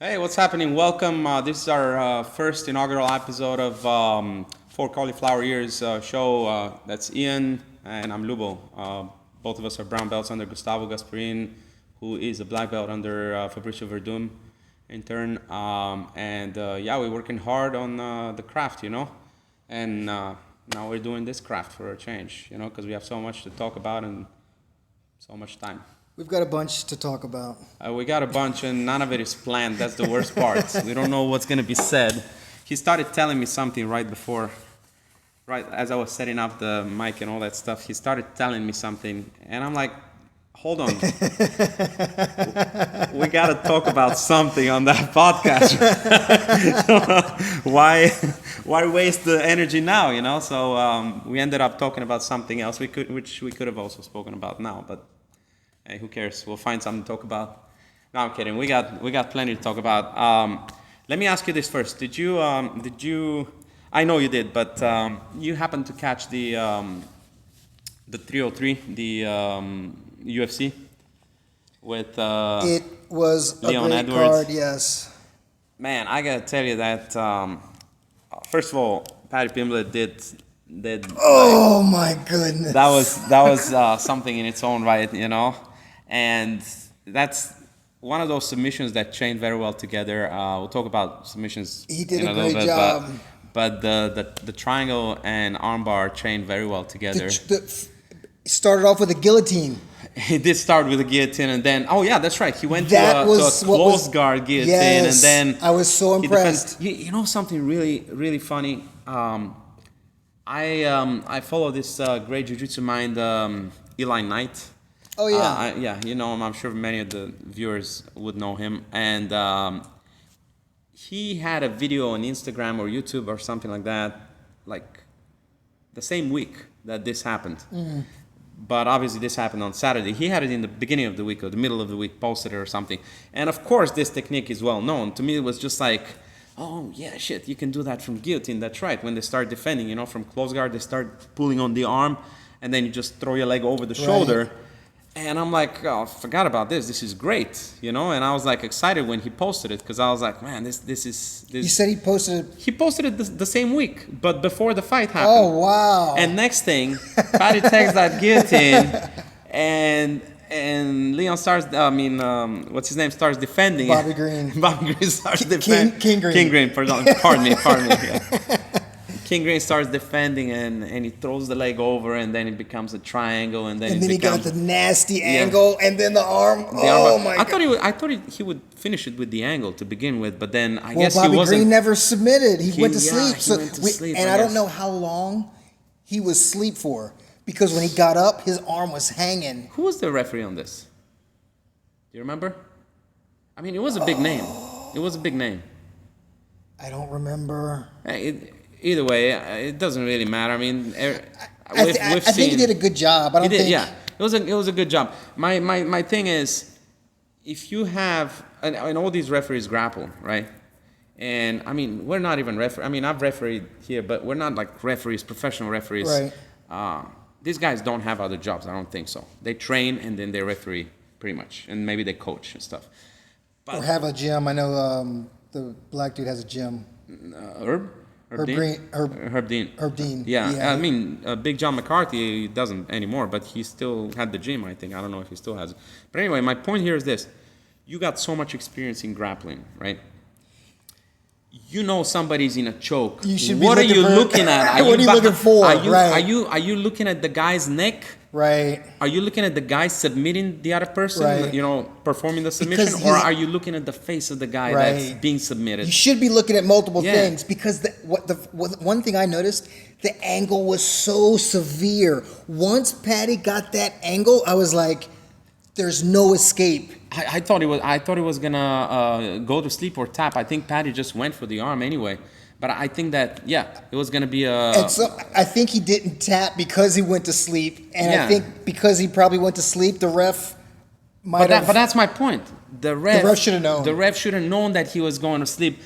Hey, what's happening? Welcome. This is our first inaugural episode of For Cauliflower Years show. That's Ian, and I'm Lubo. Both of us are brown belts under Gustavo Gasparin, who is a black belt under Fabricio Verdum, in turn. Yeah, we're working hard on the craft, and now we're doing this craft for a change, because we have so much to talk about and so much time. We've got a bunch to talk about. We got a bunch, and none of it is planned. That's the worst part. We don't know what's going to be said. He started telling me something right as I was setting up the mic and all that stuff. He started telling me something, and I'm like, hold on. We got to talk about something on that podcast. Why waste the energy now, So we ended up talking about something else, which we could have also spoken about now, but hey, who cares? We'll find something to talk about. No, I'm kidding. We got plenty to talk about. Let me ask you this first. Did you? I know you did, but you happened to catch the 303, the UFC with It was Leon a great Edwards. card, yes. Man, I gotta tell you that. First of all, Paddy Pimblett did. Oh my goodness. That was something in its own right, and that's one of those submissions that chain very well together. We'll talk about submissions. He did in a little great bit, job. But the triangle and armbar chain very well together. Started off with a guillotine. He did start with a guillotine, and then that's right. He went to a what close guard guillotine, yes, and then I was so impressed. You know something really really funny. I follow this great jiu-jitsu mind, Eli Knight. Oh yeah. I'm sure many of the viewers would know him. And he had a video on Instagram or YouTube or something like that, like the same week that this happened. Mm. But obviously this happened on Saturday. He had it in the beginning of the week or the middle of the week, posted it or something. And of course this technique is well known. To me it was just like, oh, yeah, shit, you can do that from guillotine. That's right. When they start defending, from close guard, they start pulling on the arm, and then you just throw your leg over the shoulder. And I'm like, oh, I forgot about this. This is great, And I was like excited when he posted it because I was like, man, this is. You said he posted it. He posted it the same week, but before the fight happened. Oh, wow. And next thing, Paddy takes that guillotine, and Leon starts, what's his name, starts defending. Bobby Green. Bobby Green starts defending. King Green. King Green, pardon me. Yeah. King Green starts defending, and he throws the leg over, and then it becomes a triangle, and then he got the nasty angle, and then the arm. My God. I thought he would finish it with the angle to begin with, but then I guess Bobby he wasn't. Green never submitted. He went to sleep. He went to sleep, I don't know how long he was asleep for. Because when he got up, his arm was hanging. Who was the referee on this? Do you remember? I mean, it was a big name. It was a big name. I don't remember. Either way, it doesn't really matter. I mean, I think he did a good job. I don't think. Yeah, it was a good job. My thing is, if you have, and all these referees grapple, right? And I mean, we're not even referee. I mean, I've refereed here, but we're not like referees, professional referees. Right. These guys don't have other jobs. I don't think so. They train and then they referee pretty much, and maybe they coach and stuff. Or have a gym. I know the black dude has a gym. Herb Dean. Yeah. I mean, Big John McCarthy doesn't anymore, but he still had the gym, I think. I don't know if he still has it. But anyway, my point here is this. You got so much experience in grappling, right? Somebody's in a choke. What are you looking at? What are you looking for? Are you looking at the guy's neck? Right. Are you looking at the guy submitting the other person? Right. Performing the submission, or are you looking at the face of the guy that's being submitted? You should be looking at multiple things because one thing I noticed, the angle was so severe. Once Paddy got that angle, I was like, "There's no escape." I thought he was gonna go to sleep or tap. I think Paddy just went for the arm anyway. But I think that it was gonna be a. And so I think he didn't tap because he went to sleep, and I think because he probably went to sleep, the ref might have. But that's my point. The ref should have known. The ref should have known that he was going to sleep,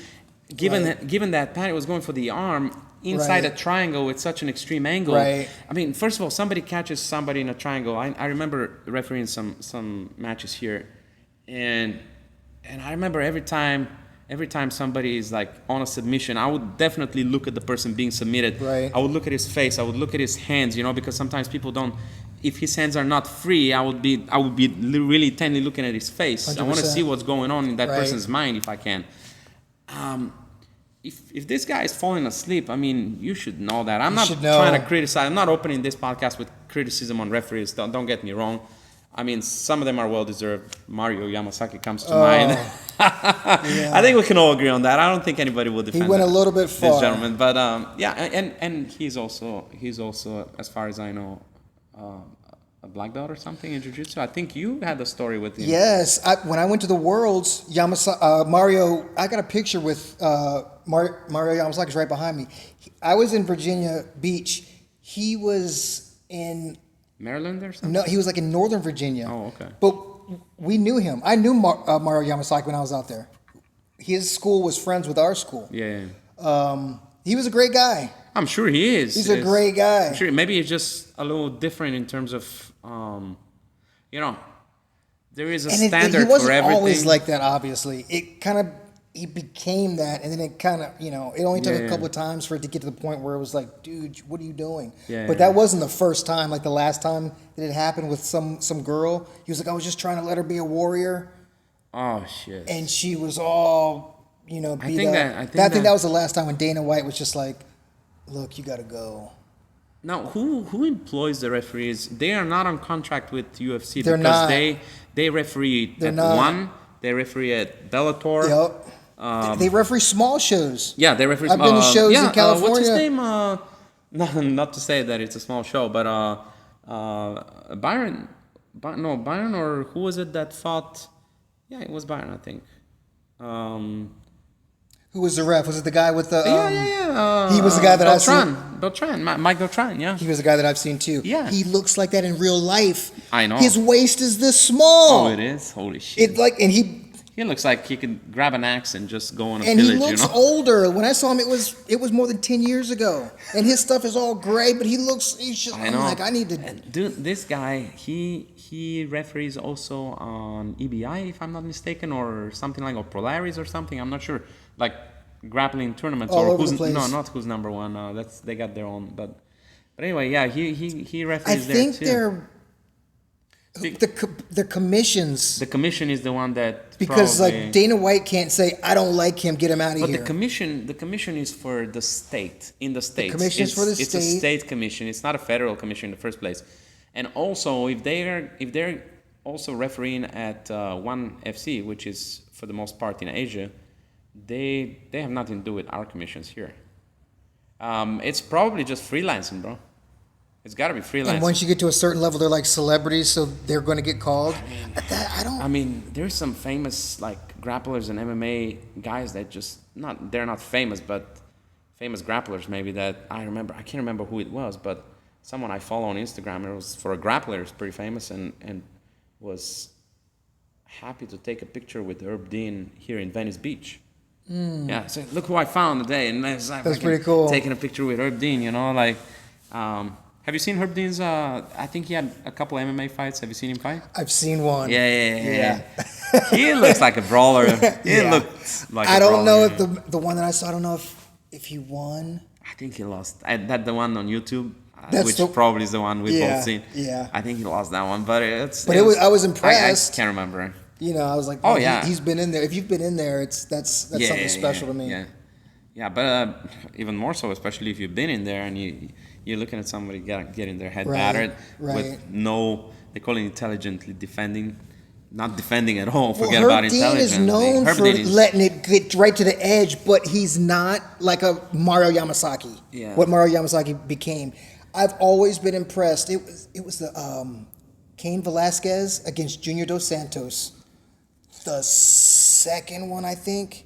given that Paddy was going for the arm inside a triangle with such an extreme angle. Right. I mean, first of all, somebody catches somebody in a triangle. I remember refereeing some matches here, and I remember every time every time somebody is like on a submission, I would definitely look at the person being submitted. Right. I would look at his face. I would look at his hands, because sometimes people don't. If his hands are not free, I would be really intently looking at his face. 100%. I want to see what's going on in that Right. person's mind if I can. If this guy is falling asleep, I mean, you should know that. I'm not trying to criticize. I'm not opening this podcast with criticism on referees. Don't get me wrong. I mean, some of them are well deserved. Mario Yamasaki comes to mind. Yeah. I think we can all agree on that. I don't think anybody will defend. He went a little bit far. This gentleman, but and he's also, as far as I know, a black belt or something in jiu-jitsu. I think you had a story with him. Yes, when I went to the Worlds, Mario, I got a picture with Mario Yamasaki's right behind me. I was in Virginia Beach. He was in Maryland or something? No, he was like in Northern Virginia. Oh, okay. But we knew him. I knew Mario Yamasaki when I was out there. His school was friends with our school. Yeah. He was a great guy. I'm sure he is. He's a great guy. I'm sure maybe it's just a little different in terms of, there is a standard he wasn't for everything. always like that, obviously. He became that, and then it kind of, it only took a couple of times for it to get to the point where it was like, dude, what are you doing? But that wasn't the first time. Like the last time that it happened with some girl, he was like, I was just trying to let her be a warrior. Oh, shit. And she was all, beat up. I think that was the last time when Dana White was just like, look, you got to go. Now, who employs the referees? They are not on contract with UFC They're because not. they referee They're at not. ONE, they referee at Bellator. Yep. They referee small shows. Yeah, they referee. I've been to shows in California. What's his name? Not to say that it's a small show, but Byron, or who was it that fought? Yeah, it was Byron, I think. Who was the ref? Was it the guy with the? Yeah. He was the guy that I've seen. Mike Beltran. Yeah. He was the guy that I've seen too. Yeah. He looks like that in real life. I know. His waist is this small. Oh, it is. Holy shit. He looks like he could grab an axe and just go on a and pillage, he looks older. When I saw him, it was more than 10 years ago. And his stuff is all gray, but he's just. I know. I'm like, I need to. And dude, this guy, he referees also on EBI, if I'm not mistaken, or something like, or Polaris or something. I'm not sure. Like grappling tournaments all or over the place. not who's number one. They got their own. But anyway, yeah, he referees I think there too. the commissions. The commission is the one that Because probably, like Dana White can't say, I don't like him, get him out of here. But the commission is for the state, in the states. The commission is for the It's state. a state commission. It's not a federal commission in the first place. And also, if they're also refereeing at ONE FC, which is for the most part in Asia, they have nothing to do with our commissions here. It's probably just freelancing, bro. It's got to be freelancing. And once you get to a certain level, they're like celebrities, so they're going to get called. I mean, there's some famous like grapplers and MMA guys that they're not famous, but famous grapplers maybe that I can't remember who it was, but someone I follow on Instagram, it was for a grappler, it's pretty famous, and was happy to take a picture with Herb Dean here in Venice Beach. Yeah, so look who I found today, and that's pretty cool. Taking a picture with Herb Dean, have you seen Herb Dean's? I think he had a couple MMA fights. Have you seen him fight? I've seen one. Yeah. He looks like a brawler. He looks like I a don't know brawler. if the one that I saw, I don't know if he won. I think he lost. That the one on YouTube, That's which probably is the one we've both seen. Yeah. I think he lost that one, but I was impressed. I can't remember. I was like, oh yeah, he's been in there. If you've been in there, that's something special to me. Yeah, but even more so, especially if you've been in there and you're looking at somebody getting their head battered with they call it intelligently defending, not defending at all. Forget about intelligence. Herb Dean is known for letting it get right to the edge, but he's not like a Mario Yamasaki. Yeah. What Mario Yamasaki became. I've always been impressed. It was the Cain Velasquez against Junior Dos Santos. The second one, I think.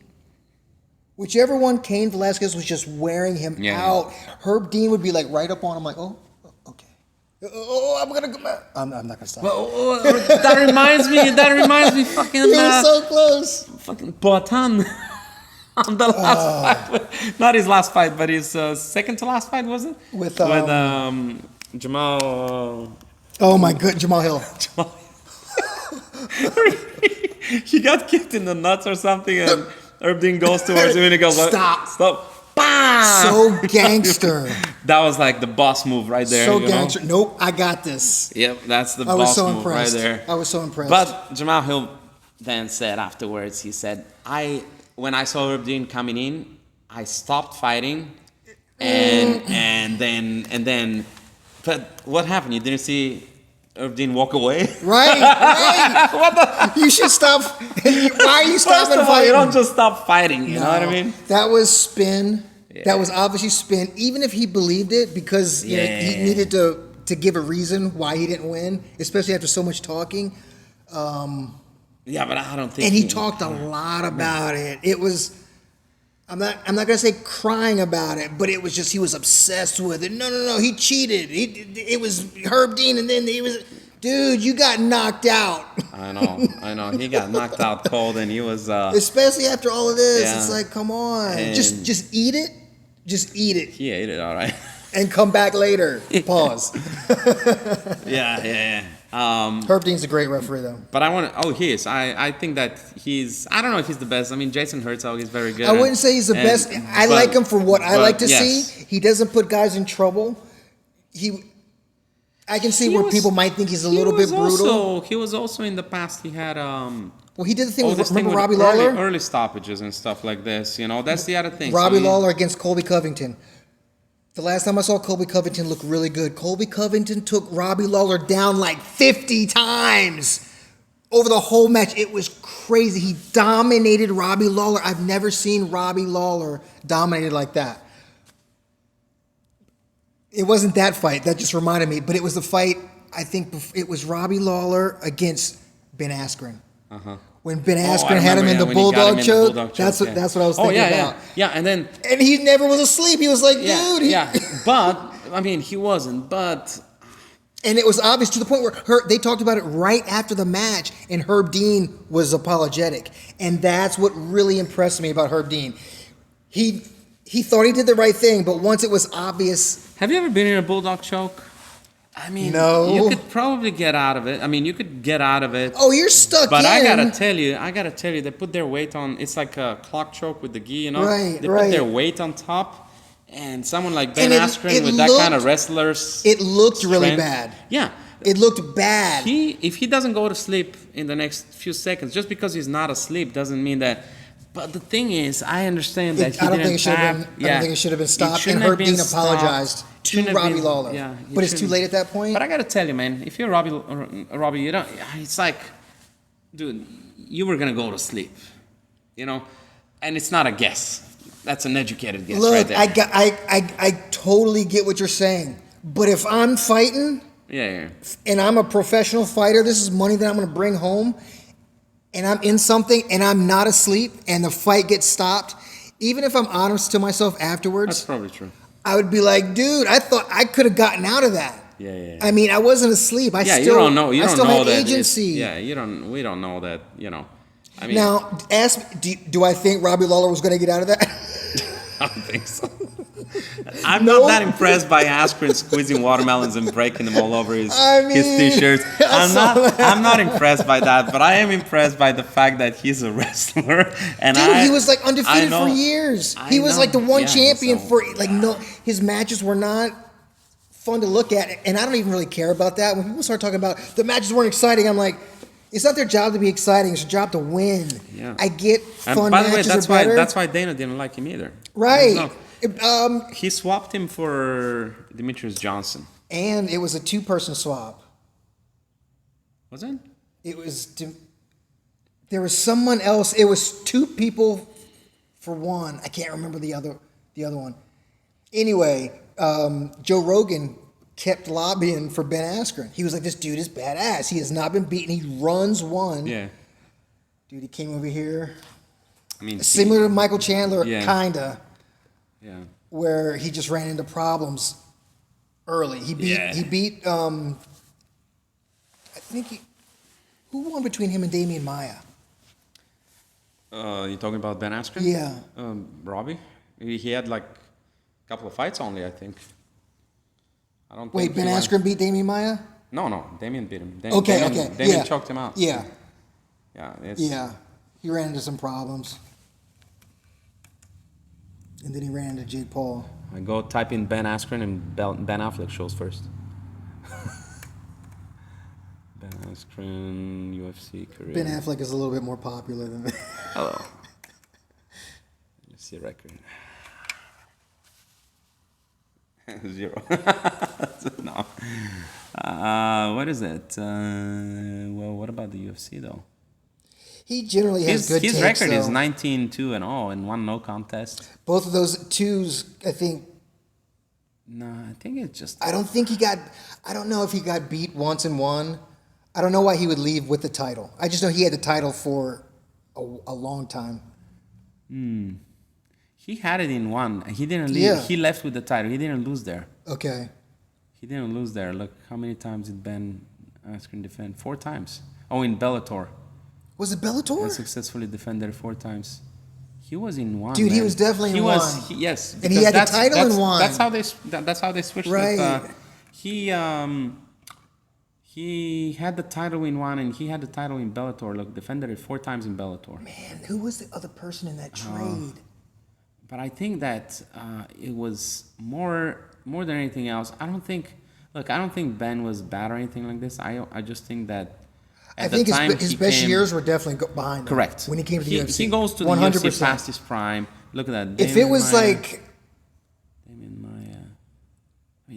Whichever one, Cain Velasquez was just wearing him out. Herb Dean would be like right up on him, like, oh, okay. Oh, I'm gonna go back. I'm not gonna stop. Well, that reminds me, fucking. He was so close. Fucking Poatan on the last fight. Not his last fight, but his second to last fight, was it? With Jamal. Oh my God, Jamal Hill. He got kicked in the nuts or something, and Herb Dean goes towards him and he goes, stop. Bah! So gangster. That was like the boss move right there. So gangster. Nope, I got this. Yep, that's the I was boss so move impressed. right there. I was so impressed. But Jamal Hill then said afterwards, he said, when I saw Herb Dean coming in, I stopped fighting, and then, but what happened? You didn't see Herb Dean walk away? Right. What the? You should stop. Why are you First stopping of all, fighting? you don't just stop fighting. You know what I mean? That was spin. Yeah. That was obviously spin. Even if he believed it, because you know, he needed to give a reason why he didn't win, especially after so much talking. Yeah, but I don't think. And he talked a lot about it. It was. I'm not gonna say crying about it, but it was just he was obsessed with it. No, he cheated. It was Herb Dean, and then he was, dude, you got knocked out. I know. He got knocked out cold, and he was. Especially after all of this, Yeah. it's like, come on, And just eat it, just eat it, He ate it, all right. and come back later. Pause. Yeah. Herb Dean's a great referee, though. But I want to. Oh, he is. I think that he's. I don't know if he's the best. I mean, Jason Herzog is very good. I wouldn't say he's the best. I like him for what I like to see. He doesn't put guys in trouble. I can see where people might think he's a little bit brutal. He was also in the past. He had Well, he did the thing with, this remember thing Robbie with Lawler? early stoppages and stuff like this. You know, that's the other thing. Robbie Lawler against Colby Covington. The last time I saw Colby Covington look really good, Colby Covington took Robbie Lawler down like 50 times over the whole match. It was crazy. He dominated Robbie Lawler. I've never seen Robbie Lawler dominated like that. It wasn't that fight. That just reminded me. But it was the fight, I think it was Robbie Lawler against Ben Askren. Uh-huh. When Ben Askren had him in the Bulldog choke. That's what I was thinking about. Yeah, and he never was asleep. He was like, dude. Yeah, but, I mean, he wasn't, but... And it was obvious to the point where they talked about it right after the match, and Herb Dean was apologetic. And that's what really impressed me about Herb Dean. He thought he did the right thing, but once it was obvious... Have you ever been in a Bulldog choke? I mean, no. You could probably get out of it. I mean, you could get out of it. Oh, you're stuck but in. I gotta tell you, they put their weight on. It's like a clock choke with the gi, you know. Right, They put their weight on top, and someone like Ben Askren with looked, that kind of wrestler's it looked strength, really bad. Yeah, it looked bad. If he doesn't go to sleep in the next few seconds, just because he's not asleep doesn't mean that. But the thing is, I understand that he didn't tap. I don't think it should have been stopped. And Herb Dean apologized to Robbie Lawler. Yeah, but it's too late at that point. But I gotta tell you, man, if you're Robbie, you don't. It's like, dude, you were gonna go to sleep, you know, and it's not a guess. That's an educated guess, right there. I totally get what you're saying. But if I'm fighting, and I'm a professional fighter, this is money that I'm gonna bring home. And I'm in something and I'm not asleep and the fight gets stopped, even if I'm honest to myself afterwards. That's probably true. I would be like, dude, I thought I could have gotten out of that. Yeah. I mean, I wasn't asleep. I still you don't know. You I don't still know had that agency. We don't know that, you know. I mean, now, ask me, do I think Robbie Lawler was going to get out of that? I don't think so. I'm not that impressed by Askren squeezing watermelons and breaking them all over his t-shirts. I'm not impressed by that, but I am impressed by the fact that he's a wrestler. And dude, he was like undefeated for years. He was like the one champion for like his matches were not fun to look at, and I don't even really care about that. When people start talking about the matches weren't exciting, I'm like, it's not their job to be exciting. It's their job to win. Yeah. I get fun by the way, matches are better. that's why Dana didn't like him either. Right. He swapped him for Demetrius Johnson. And it was a 2-person swap. Was it? It was... There was someone else. It was 2 people for one. I can't remember the other one. Anyway, Joe Rogan kept lobbying for Ben Askren. He was like, this dude is badass. He has not been beaten. He runs one. Yeah. Dude, he came over here. I mean, similar to Michael Chandler, kinda. Yeah. Where he just ran into problems early. He beat I think who won between him and Damian Maia? You talking about Ben Askren? Yeah. Robbie? He had like a couple of fights only, I think. I don't Wait, Ben Askren beat Damian Maia? No, Damian beat him. Okay. Damian choked him out. Yeah. Yeah. Yeah. He ran into some problems. And then he ran into Jake Paul. I go type in Ben Askren and Ben Affleck shows first. Ben Askren, UFC career. Ben Affleck is a little bit more popular than that. Hello. Let's see a record. 0. No. What is it? Well, what about the UFC though? He generally has good His takes, record is though. 19-2-0 and one no contest. Both of those twos, I think. No, I think it's just. I don't think he got. I don't know if he got beat once and won. I don't know why he would leave with the title. I just know he had the title for a long time. He had it in one. He didn't leave. Yeah. He left with the title. He didn't lose there. Okay. He didn't lose there. Look, how many times did Ben Askren defend? 4 times. Oh, in Bellator. Was it Bellator? He successfully defended 4 times. He was in one. Dude, he man. was definitely in one. Yes, And he had the that's- title that's- in one. That's how they switched. Right. He had the title in one, and he had the title in Bellator. Look, defended it 4 times in Bellator. Man, who was the other person in that trade? But I think that it was more than anything else. I don't think Ben was bad or anything like this. I just think that. I think his best years were definitely behind him. Correct. When he came to the UFC. He goes to 100%. the UFC past his prime. Look at that. If it was like...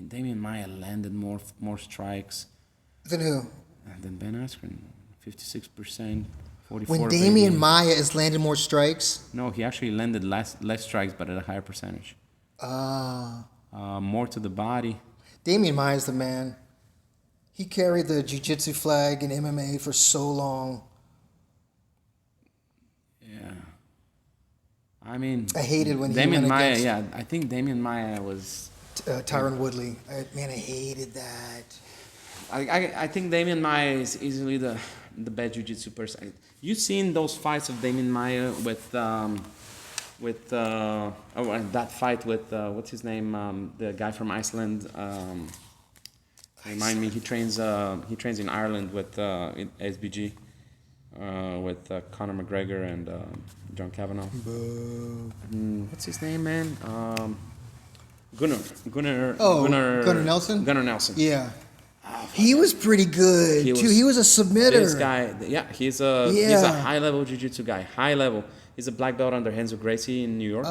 Damian Maia landed more strikes Then who? than Ben Askren. 56%, 44%. When Damian Maia has landed more strikes? No, he actually landed less strikes, but at a higher percentage. More to the body. Damian Maia is the man. He carried the jiu-jitsu flag in MMA for so long. Yeah. I mean, I hated when Damian he went Maia. against Yeah, I think Damian Maia was. Tyron Woodley. I hated that. I think Damian Maia is easily the best jiu-jitsu person. You seen those fights of Damian Maia with that fight with what's his name, the guy from Iceland. Remind me, he trains in Ireland with in SBG with Conor McGregor and John Kavanagh. What's his name, man? Gunnar Nelson? Gunnar Nelson. Yeah. He was pretty good, too. He was a submitter. This guy, yeah, he's a high-level jiu-jitsu guy. High level. He's a black belt under Renzo Gracie in New York.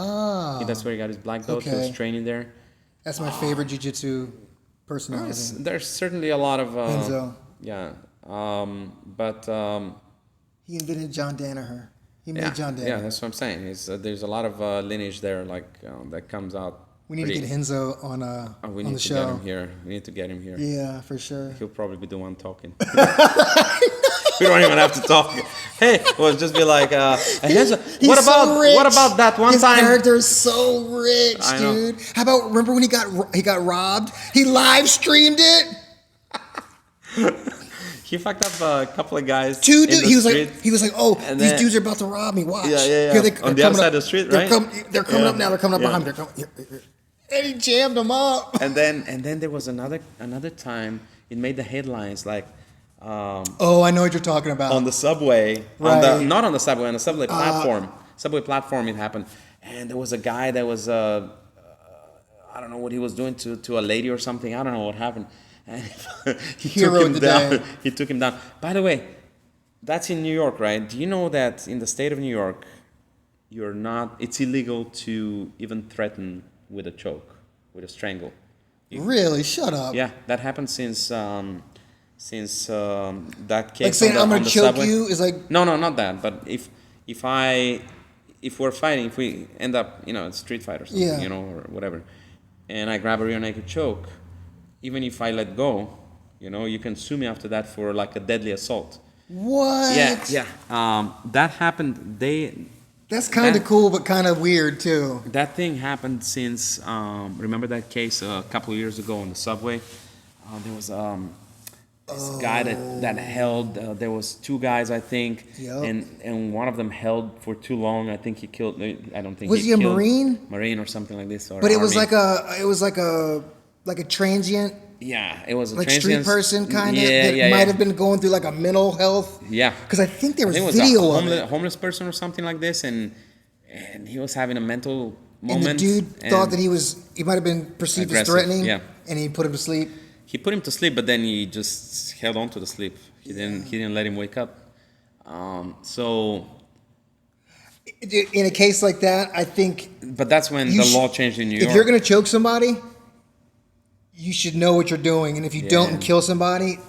That's where he got his black belt. He was training there. That's my favorite jiu-jitsu personality. There's certainly a lot of Renzo. Yeah, He invented John Danaher. He made John Danaher. Yeah, that's what I'm saying. There's a lot of lineage there, that comes out. We need to get Renzo on the show. We need to get him here. We need to get him here. Yeah, for sure. He'll probably be the one talking. We don't even have to talk. Hey, we'll just be like, what about that one time? His character is so rich, I know. dude. How about remember when he got robbed? He live streamed it. He fucked up a couple of guys. Two in dudes. the He was like, oh, And these then- dudes are about to rob me. Watch. Yeah. Here On the other side of the street, right? They're coming up now. They're coming up Yeah. behind me. They're coming. Here. And he jammed them up. And then there was another time it made the headlines Oh, I know what you're talking about. on the subway, Right. not on the subway, on the subway platform. Subway platform, it happened, and there was a guy that was I don't know what he was doing to a lady or something. I don't know what happened, and he Hero took of him the down. day. He took him down. By the way, that's in New York, right? Do you know that in the state of New York, it's illegal to even threaten with a choke, with a strangle. Really? Shut up. Yeah, that happened since that case. Like saying on I'm the gonna choke subway. you is like. No, not that. But if we're fighting, if we end up, it's street fight or something, or whatever, and I grab a rear naked choke, even if I let go, you can sue me after that for like a deadly assault. What? Yeah. That happened. That's kind of cool, but kind of weird too. That thing happened since. Remember that case a couple of years ago on the subway? There was this guy that held. There was 2 guys, I think, Yep. and one of them held for too long. I think he killed. I don't think. Was he a killed Marine? Marine or something like this. Or But it was Army. like a transient, Yeah, it was a like transient street person kind of Yeah, that might have been going through like a mental health. Yeah, Because I think there was I think it was video a of it. homeless person or something like this, and he was having a mental moment. And the dude thought that he might have been perceived as aggressive, threatening, yeah. and he put him to sleep. He put him to sleep, but then he just held on to the sleep. He didn't let him wake up. So, In a case like that, I think but that's when the law changed in New York. if you're going to choke somebody, you should know what you're doing. And if you don't and kill somebody,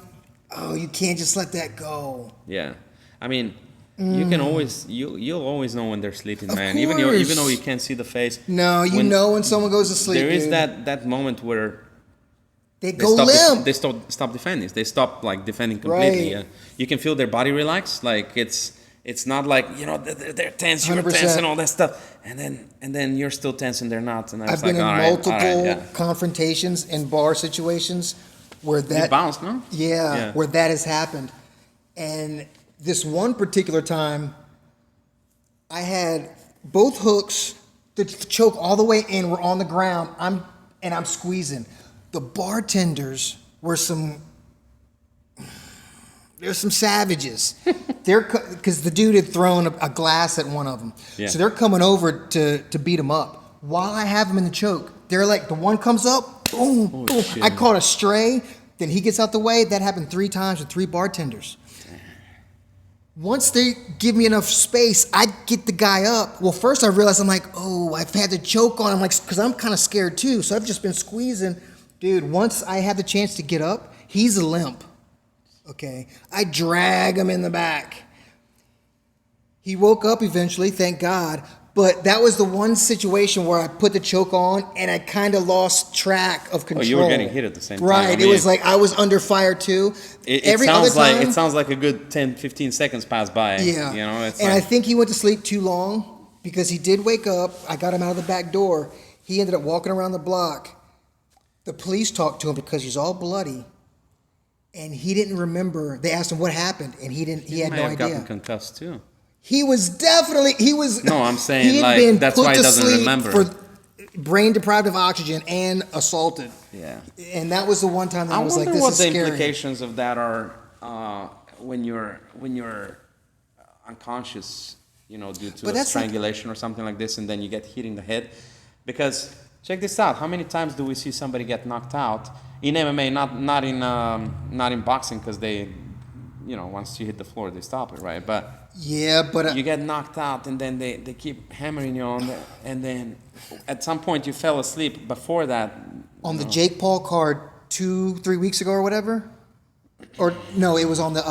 you can't just let that go. Yeah, I mean, you can always you'll always know when they're sleeping, Of man. course. Even though you can't see the face. No, you know when someone goes to sleep. There is dude. that moment where they go limp. They stop defending. They stop like defending completely. Right. You can feel their body relax. Like it's not like they're tense, you're 100%. tense, and all that stuff. And then you're still tense and they're not. And I've been in multiple confrontations in bar situations where that bounced, no? Yeah, where that has happened. And this one particular time, I had both hooks, the choke all the way in, were on the ground. I'm squeezing. The bartenders were there's some savages. Because the dude had thrown a glass at one of them. Yeah. So they're coming over to beat him up. While I have him in the choke, they're like, the one comes up, boom, boom. Shit. I caught a stray, then he gets out the way. That happened 3 times with 3 bartenders. Once they give me enough space, I get the guy up. Well, first I realized I'm like, I've had the choke on. I'm like, because I'm kind of scared too. So I've just been squeezing. Dude, once I had the chance to get up, he's a limp. Okay. I drag him in the back. He woke up eventually, thank God. But that was the one situation where I put the choke on and I kind of lost track of control. Oh, you were getting hit at the same time. Right. It was like I was under fire too. It sounds like a good 10, 15 seconds passed by. Yeah. I think he went to sleep too long because he did wake up. I got him out of the back door. He ended up walking around the block. The police talked to him because he's all bloody. And he didn't remember. They asked him what happened, and he had no idea. He might have gotten concussed too. He was definitely. No, I'm saying that's why he doesn't remember. For brain deprived of oxygen and assaulted. Yeah. And that was the one time that I was like, "This is scary." I wonder what the implications of that are when you're unconscious, due to strangulation or something like this, and then you get hit in the head. Because check this out: how many times do we see somebody get knocked out in MMA? Not in boxing, because they, once you hit the floor, they stop it, right? But you get knocked out, and then they keep hammering you on, and then at some point you fell asleep. Before that, on the Jake Paul card 2-3 weeks ago or whatever, or no, it was on the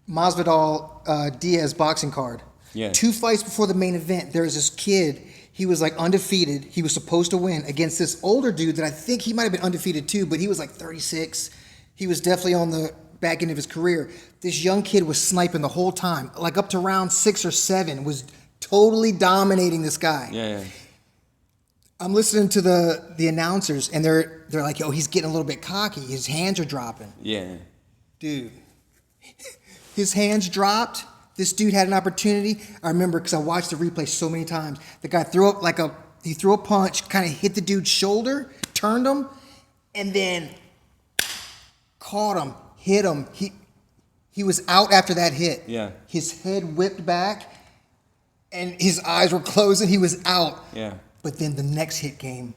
Masvidal Diaz boxing card. Yeah. 2 fights before the main event, there was this kid. He was like undefeated. He was supposed to win against this older dude that I think he might have been undefeated too, but he was like 36. He was definitely on the back end of his career. This young kid was sniping the whole time, like up to round 6 or 7, was totally dominating this guy. Yeah. I'm listening to the announcers, and they're like, "Yo, he's getting a little bit cocky. His hands are dropping." Yeah. Dude, his hands dropped. This dude had an opportunity. I remember because I watched the replay so many times. The guy threw up he threw a punch, kind of hit the dude's shoulder, turned him, and then caught him, hit him. He was out after that hit. Yeah. His head whipped back, and his eyes were closing. He was out. Yeah. But then the next hit came,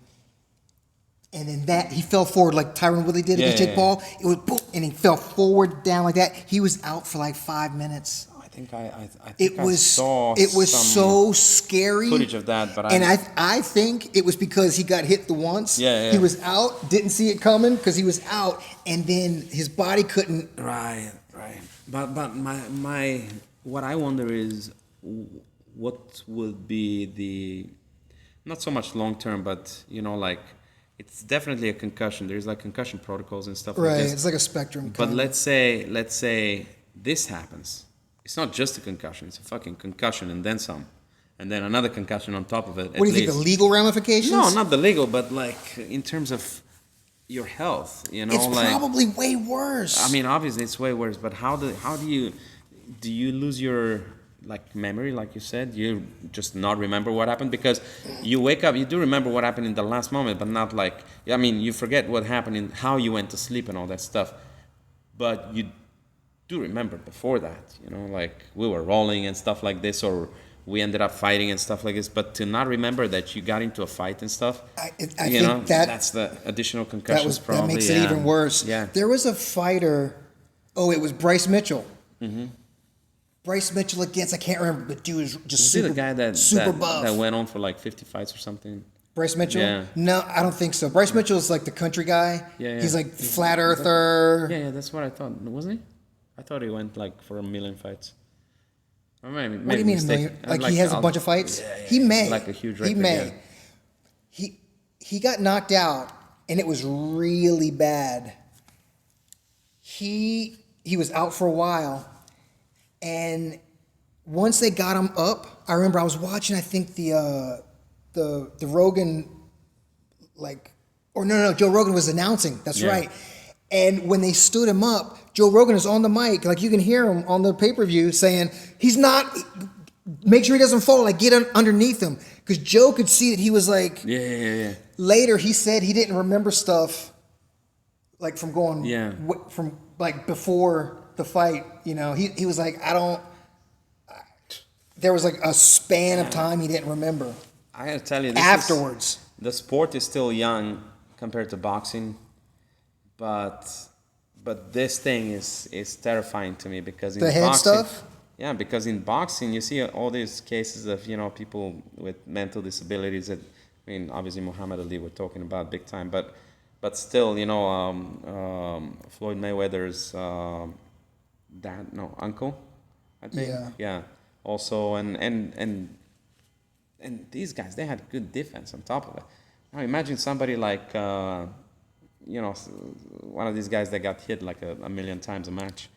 and then he fell forward like Tyron Woodley did against Jake Paul. It was boom, and he fell forward down like that. He was out for like 5 minutes. I think it was so scary footage of that, but I think it was because he got hit the once. Yeah. He was out, didn't see it coming because he was out, and then his body couldn't. Right. But my what I wonder is what would be the, not so much long term, but it's definitely a concussion. There's like concussion protocols and stuff like this. Right, it's like a spectrum. But let's say this happens. It's not just a concussion, it's a fucking concussion and then some. And then another concussion on top of it. What do you think, the legal ramifications? No, not the legal, but like in terms of your health, It's probably way worse. I mean, obviously it's way worse, but how do you lose your memory, like you said? You just not remember what happened? Because you wake up, you do remember what happened in the last moment, but not you forget what happened and how you went to sleep and all that stuff. But you do remember before that, we were rolling and stuff like this, or we ended up fighting and stuff like this. But to not remember that you got into a fight and stuff, I you think know, that that's the additional concussions. that Probably makes it even worse. Yeah. There was a fighter. Oh, it was Bryce Mitchell. Bryce Mitchell against, I can't remember, but dude was just Was super, he the guy that super buff. that went on for like 50 fights or something? Bryce Mitchell? Yeah. No, I don't think so. Bryce Mitchell is like the country guy. Yeah, yeah. He's like flat earther. Yeah, that's what I thought. Wasn't he? I thought he went like for 1,000,000 fights. Or maybe, What do you mean a million? Like he has a bunch of fights? Yeah, He may. Like a huge He record. may. Yeah. He got knocked out, and it was really bad. He was out for a while, and once they got him up, I remember I was watching. I think the Rogan, like, or no, Joe Rogan was announcing. That's right. And when they stood him up, Joe Rogan is on the mic, like you can hear him on the pay-per-view saying, he's not, make sure he doesn't fall, like get underneath him. Because Joe could see that he was like, Yeah. later he said he didn't remember stuff like from going, from like before the fight, you know, he was like, there was like a span of time he didn't remember. I gotta tell you, afterwards. The sport is still young compared to boxing, but this thing is terrifying to me because in the head boxing, stuff. Yeah, because in boxing you see all these cases of people with mental disabilities. That I mean, obviously Muhammad Ali we're talking about big time, but still, Floyd Mayweather's uncle, I think. Yeah. Also, and these guys, they had good defense on top of it. Now imagine somebody like one of these guys that got hit like a million times a match,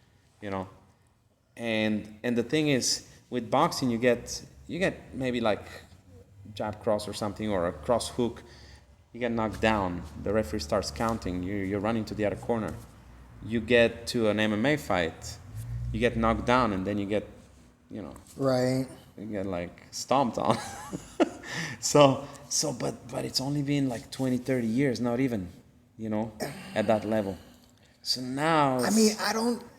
and the thing is with boxing you get maybe like jab cross or something or a cross hook, you get knocked down, the referee starts counting, you're running to the other corner. You get to an MMA fight, you get knocked down and then you get right, you get like stomped on. so but it's only been like 20-30 years, not even at that level. So now I mean,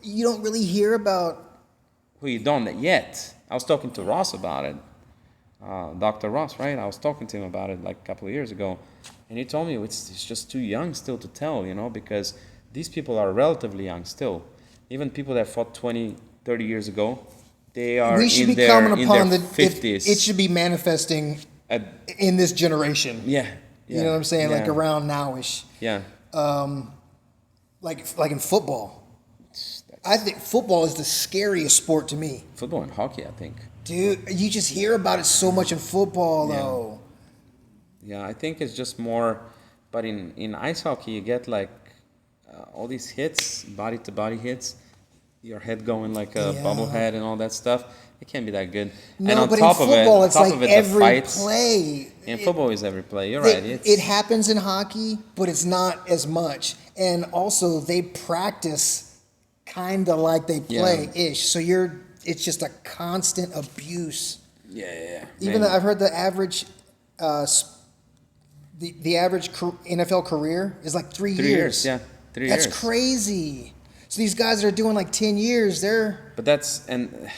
you don't really hear about who you don't yet. I was talking to Ross about it, Dr. Ross, right? I was talking to him about it like a couple of years ago, and he told me it's just too young still to tell, because these people are relatively young still. Even people that fought 20-30 years ago, they are in their 50s. It should be manifesting in this generation. Yeah. You know what I'm saying? Yeah. Like around nowish. Yeah. Like in football. I think football is the scariest sport to me. Football and hockey, I think. Dude, you just hear about it so much in football, though. Yeah, I think it's just more, but in ice hockey, you get like all these hits, body-to-body hits, your head going like a bobblehead and all that stuff. It can't be that good. No, and on but top in football, of it, it's like every the fights, play. In football is every play. You're right. It happens in hockey, but it's not as much. And also, they practice kind of like they play-ish. So it's just a constant abuse. Yeah. Even though I've heard the average, the average NFL career is like 3 years. 3 years, yeah. 3 years. That's crazy. So these guys that are doing like 10 years, But that's the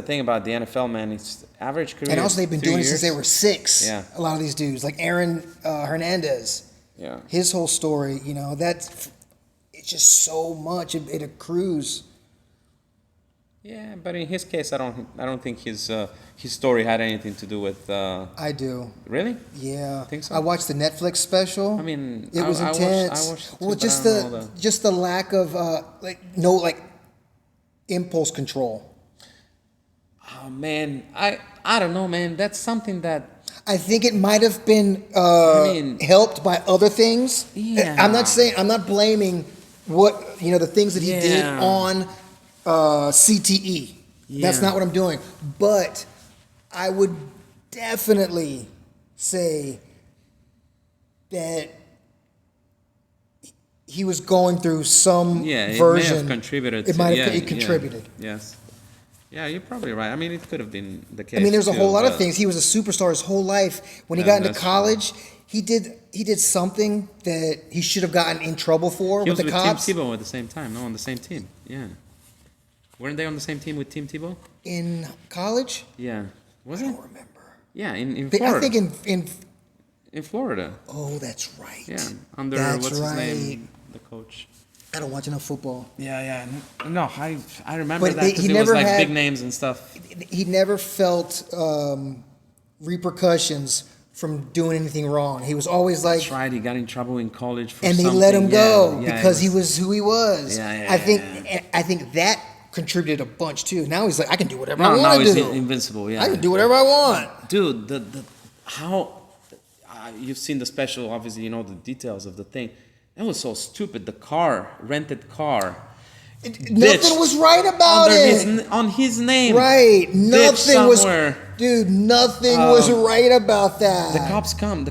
thing about the NFL, man. It's average career. And also they've been doing it since they were 6. Yeah. A lot of these dudes, like Aaron Hernandez. Yeah. His whole story, it's just so much. It accrues. Yeah, but in his case, I don't think his story had anything to do with. I do. Really? Yeah. I think so. I watched the Netflix special. I mean, it was intense. I watched it well, too, just the lack of impulse control. Oh man, I don't know, man. That's something that. I think it might have been helped by other things. Yeah. I'm not blaming the things that he did on CTE. Yeah. That's not what I'm doing. But I would definitely say that he was going through some version. It may have contributed. It contributed. Yes. Yeah, you're probably right. I mean, it could have been the case. I mean, there's a whole lot of things. He was a superstar his whole life. When he got into college, he did something that he should have gotten in trouble for with the cops. He was with Tim Tebow at the same time. No, on the same team. Yeah. Weren't they on the same team with Tim Tebow? In college? Yeah. Was I it? don't remember. Yeah, in Florida. I think in Florida. Oh, that's right. Yeah, under That's what's right. his name, the coach. I don't watch enough football. Yeah. No, I remember But that because he it was never like had- big names and stuff. He never felt repercussions from doing anything wrong. He was always like, That's right. He got in trouble in college for and they something. let him go Yeah, because he was who he was. Yeah, I think that contributed a bunch too. Now he's like, I can do whatever I No, now want to he's do. invincible. Yeah, I can do whatever I want. Dude, the how you've seen the special, obviously you know the details of the thing. That was so stupid. The rented car, Nothing was right about it. On his name. Right, nothing was. somewhere. Dude, nothing was right about that. The cops come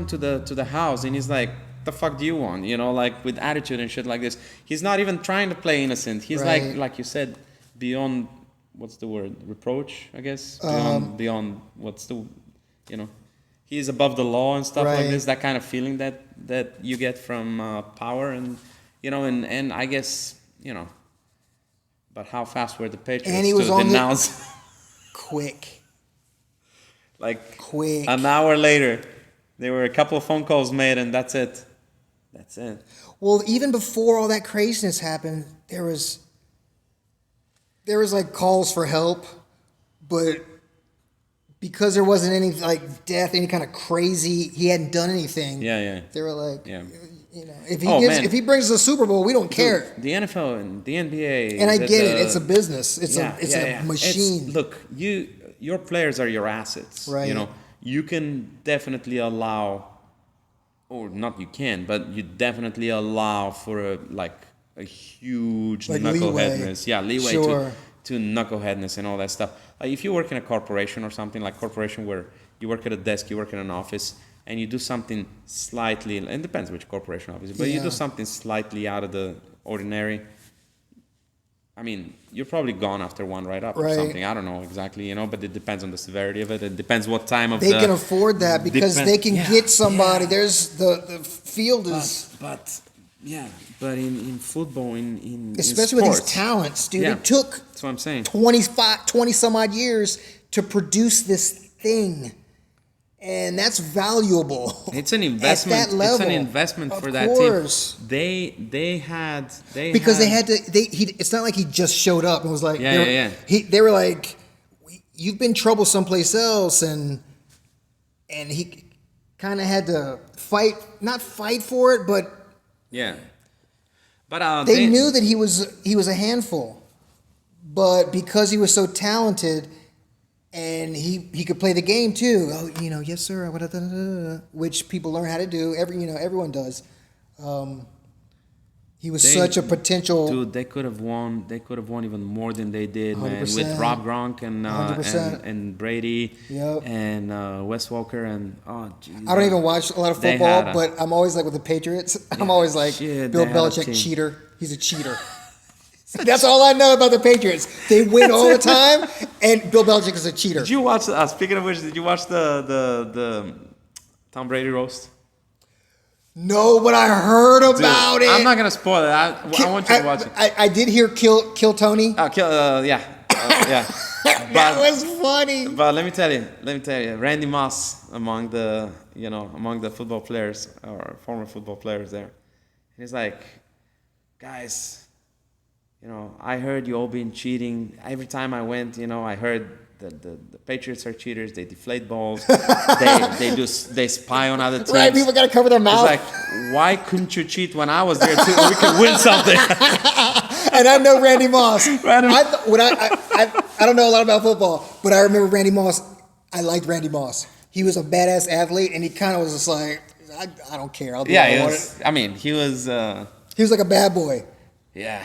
to the house, and he's like, "The fuck do you want?" You know, like with attitude and shit like this. He's not even trying to play innocent. He's Right. like you said, beyond what's the word? Reproach, I guess. Beyond what's the, you know, he's above the law and stuff like Right. this. That kind of feeling that you get from power, and you know, and I guess you know. But how fast were the Patriots And he was to on the- denounce? Quick. Quick. An hour later, there were a couple of phone calls made, and that's it. That's it. Well, even before all that craziness happened, there was like calls for help, but because there wasn't any like death, any kind of crazy, he hadn't done anything. Yeah. They were like, Yeah. you know, if Man. he brings the Super Bowl, we don't care. Dude, the NFL and the NBA. And I get it; it's a business. It's a machine. Look, your players are your assets. Right. You know, you can definitely allow, or not you can, but you definitely allow for a huge Like knuckleheadness. Leeway Sure. to knuckleheadness and all that stuff. Like if you work in a corporation or something, like corporation where you work at a desk, you work in an office, and you do something slightly, and it depends which corporation obviously, but you Yeah. do something slightly out of the ordinary, I mean, you're probably gone after one write-up or Right. something. I don't know exactly, you know, but it depends on the severity of it. It depends what time of They can afford that because they can get somebody. Yeah. There's the field is, But in football, in especially with these sports, talents, dude. Yeah. It took that's what I'm saying. 20 some odd years to produce this thing. And that's valuable. It's an investment. At that level. It's an investment for Of that course. team. They had It's not like he just showed up and was like, Yeah. They were like, you've been trouble someplace else, and he kind of had to not fight for it, but Yeah. But they knew that he was a handful, but because he was so talented. And he could play the game too. Oh, you know, yes sir. Which people learn how to do. Everyone does. He was such a potential. Dude, they could have won. They could have won even more than they did, man. 100%. With Rob Gronk and 100%. and Brady, Yep. and Wes Walker and geez, I don't even watch a lot of They football, had a- but I'm always like with the Patriots. I'm always like shit, Bill they had a Belichick team. cheater. He's a cheater. That's all I know about the Patriots. They win all the time, and Bill Belichick is a cheater. Did you watch? Speaking of which, did you watch the Tom Brady roast? No, but I heard Dude, about it. I'm not gonna spoil it. I want you to watch it. I did hear Kill Tony. Yeah. That was funny. But let me tell you, Randy Moss among the football players or former football players there, he's like, guys, you know, I heard you all been cheating. Every time I went, you know, I heard the Patriots are cheaters. They deflate balls. they spy on other teams. Right, people got to cover their mouth. It's like, why couldn't you cheat when I was there too? We could win something. And I know Randy Moss. I don't know a lot about football, but I remember Randy Moss. I liked Randy Moss. He was a badass athlete, and he kind of was just like, I don't care. I'll do what I want. He was. He was like a bad boy, Yeah.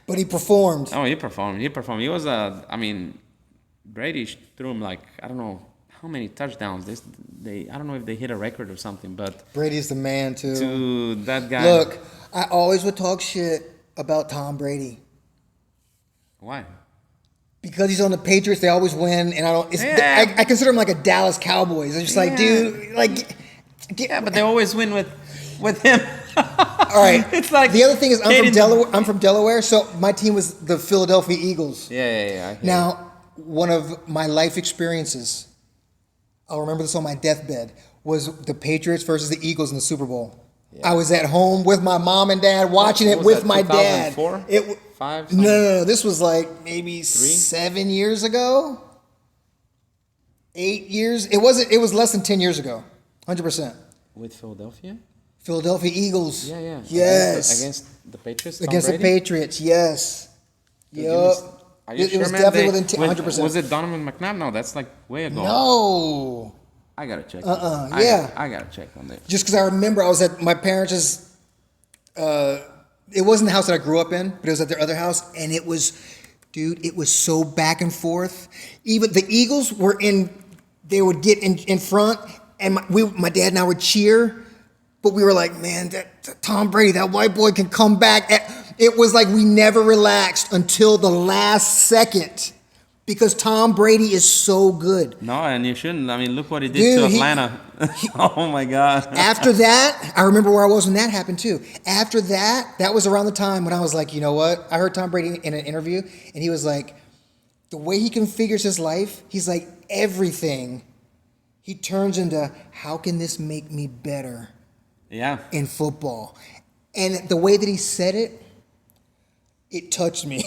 but he performed. Oh, he performed. He was Brady threw him like, I don't know how many touchdowns. I don't know if they hit a record or something, but Brady's the man too. to that guy. Look, I always would talk shit about Tom Brady Why? because he's on the Patriots. They always win, and I don't. Yeah. I consider him like a Dallas Cowboys. It's just like, Yeah. dude, like. Yeah, but they always win with him. All right. It's like the other thing is I'm from hating Delaware. I'm from Delaware, so my team was the Philadelphia Eagles. Yeah. I hear Now, one of my life experiences, I'll remember this on my deathbed, was the Patriots versus the Eagles in the Super Bowl. Yeah. I was at home with my mom and dad watching What it was with that, my dad. 2004? It 5? no. This was like maybe 7 years ago. 8 years. It wasn't. It was less than 10 years ago. 100%. With Philadelphia? Philadelphia Eagles. Yeah. Yes. Against the Patriots? Tom Against the Brady? Patriots. Yes. Dude, Yup. Are you It sure, was man? definitely within 100%. Was it Donovan McNabb? No, that's like way ago. No. I gotta check. Yeah. I gotta check on this. Just because I remember I was at my parents' it wasn't the house that I grew up in, but it was at their other house, and it was, dude, it was so back and forth. Even the Eagles were they would get in front, and my dad and I would cheer, but we were like, man, that Tom Brady, that white boy can come back. It was like we never relaxed until the last second. Because Tom Brady is so good. No, and you shouldn't. I mean, look what he did to Atlanta. Oh my God. After that, I remember where I was when that happened too. After that was around the time when I was like, you know what? I heard Tom Brady in an interview, and he was like, the way he configures his life, he's like, everything he turns into, how can this make me better in football? And the way that he said it, it touched me.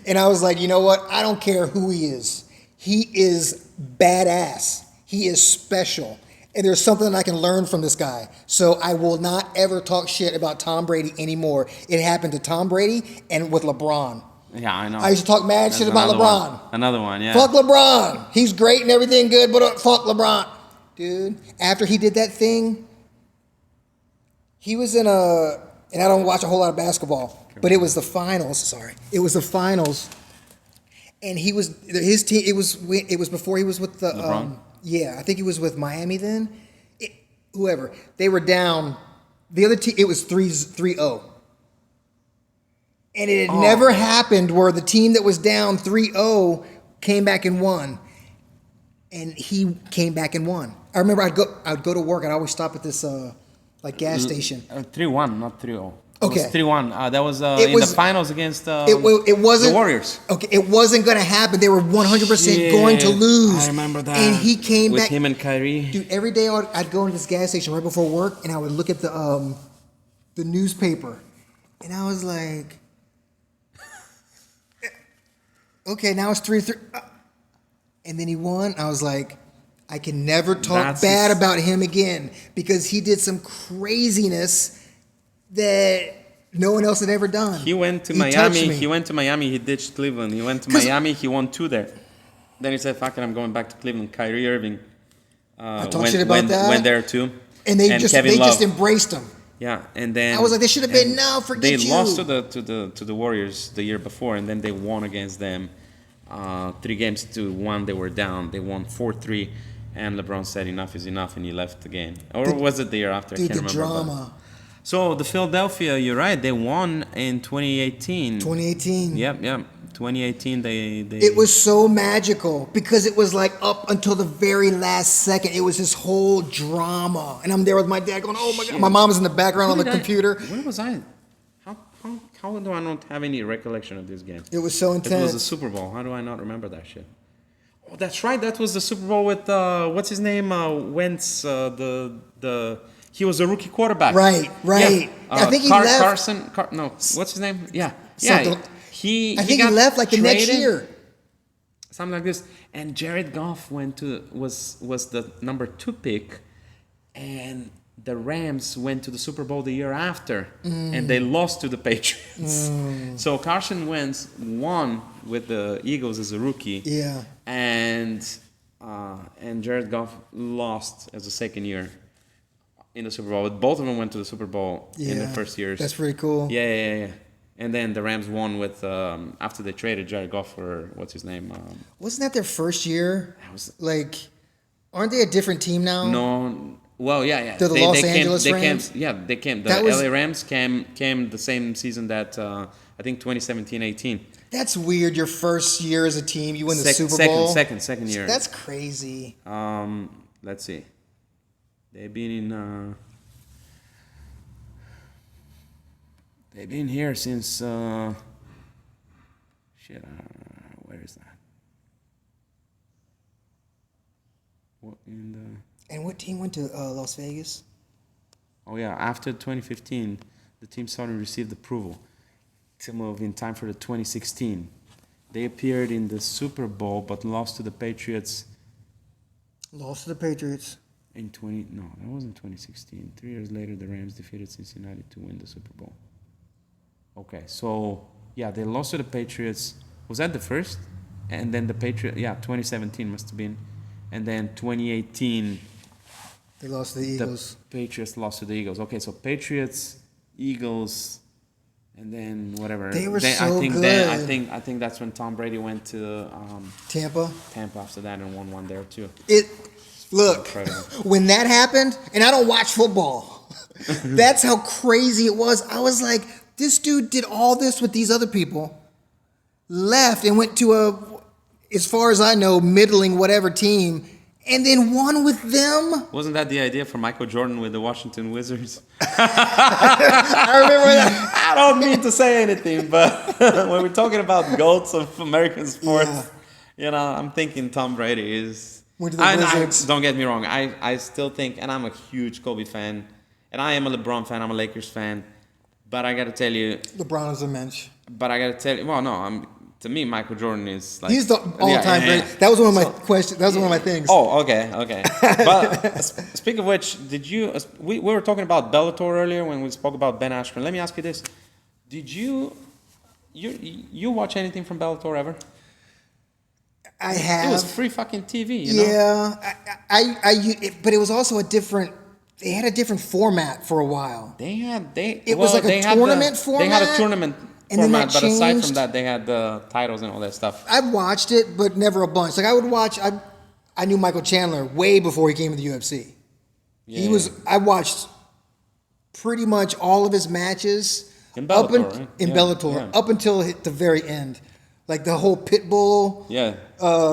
And I was like, you know what? I don't care who he is. He is badass. He is special. And there's something I can learn from this guy. So I will not ever talk shit about Tom Brady anymore. It happened to Tom Brady and with LeBron. Yeah, I know. I used to talk mad shit about LeBron. Another one, yeah. Fuck LeBron. He's great and everything good, but fuck LeBron. Dude, after he did that thing, he was in and I don't watch a whole lot of basketball, but it was the finals. Sorry, it was the finals, and his team. It was before he was with the. I think he was with Miami then. Whoever they were down, the other team. It was 3-0, and it had never happened where the team that was down 3-0 came back and won, and he came back and won. I remember I'd go to work. I'd always stop at this gas station. 3-1, not 3-0. Okay. It was 3-1. That was in the finals against it wasn't, the Warriors. Okay, it wasn't going to happen. They were 100% going to lose. I remember that. And he came with back. With him and Kyrie. Dude, every day I'd go into this gas station right before work, and I would look at the newspaper. And I was like, okay, now it's 3-3. And then he won. I was like, I can never talk bad about him again because he did some craziness that no one else had ever done. He went to Miami. He went to Miami. He ditched Cleveland. He went to Miami. He won 2 there. Then he said, "Fuck it, I'm going back to Cleveland." Kyrie Irving I talked shit about that. Went there too. And they just embraced him. Yeah, and then I was like, they should have been forget you. They lost to the Warriors the year before, and then they won against them 3 games to 1. They were down. They won 4-3, and LeBron said enough is enough, and he left the game. Or was it the year after? Dude, I can't remember. Drama. So the Philadelphia, you're right. They won in 2018. 2018. Yep. 2018. They. It was so magical because it was like up until the very last second. It was this whole drama, and I'm there with my dad going, "Oh my God!" My mom was in the background on the computer. Where was I? How do I not have any recollection of this game? It was so intense. It was the Super Bowl. How do I not remember that shit? Oh, that's right. That was the Super Bowl with what's his name? Wentz. He was a rookie quarterback. Right. Yeah. I think he left. Carson. No, what's his name? Yeah. I think he left like the next year. Something like this. And Jared Goff was the number 2 pick, and the Rams went to the Super Bowl the year after, and they lost to the Patriots. So Carson Wentz won with the Eagles as a rookie. Yeah. And Jared Goff lost as a second year in the Super Bowl. But both of them went to the Super Bowl in the first years. That's pretty cool. Yeah. And then the Rams won with after they traded Jared Goff for what's his name? Wasn't that their first year? Aren't they a different team now? No. Well, yeah. They're the Los Angeles Rams? They came. The LA Rams came the same season that I think 2017-18. That's weird. Your first year as a team, you win the Super Bowl. Second year. That's crazy. Let's see. They've been in. They've been here since shit. Where is that? What in the? And what team went to Las Vegas? Oh yeah, after 2015, the team suddenly received approval to move in time for the 2016. They appeared in the Super Bowl but lost to the Patriots. Lost to the Patriots. In 20, no, that wasn't 2016. 3 years later, the Rams defeated Cincinnati to win the Super Bowl. Okay, so yeah, they lost to the Patriots. Was that the first? And then the Patriots, yeah, 2017 must have been. And then 2018, they lost to the Eagles. The Patriots lost to the Eagles. Okay, so Patriots, Eagles, and then whatever. They were I so think good. I think that's when Tom Brady went to Tampa after that and won one there too. Look, when that happened, and I don't watch football, that's how crazy it was. I was like, this dude did all this with these other people, left and went to as far as I know, middling whatever team, and then won with them. Wasn't that the idea for Michael Jordan with the Washington Wizards? I remember that. I don't mean to say anything, but when we're talking about GOATs of American sports, I'm thinking Tom Brady is... Went to the Wizards. Don't get me wrong. I still think, and I'm a huge Kobe fan, and I am a LeBron fan. I'm a Lakers fan, but I got to tell you, LeBron is a mensch. But I got to tell you, well, no, to me, Michael Jordan is like he's the all-time great. That was one of my questions. That was one of my things. Oh, okay. But speaking of which, did you? We were talking about Bellator earlier when we spoke about Ben Askren. Let me ask you this: did you watch anything from Bellator ever? I have. It was free fucking TV, but it was also a different. They had a different format for a while. It was like a tournament format. They had a tournament format, but aside from that, they had the titles and all that stuff. I watched it, but never a bunch. Like I would watch. I knew Michael Chandler way before he came to the UFC. Yeah. I watched pretty much all of his matches in Bellator, Bellator up until the very end. Like the whole Pitbull. Yeah.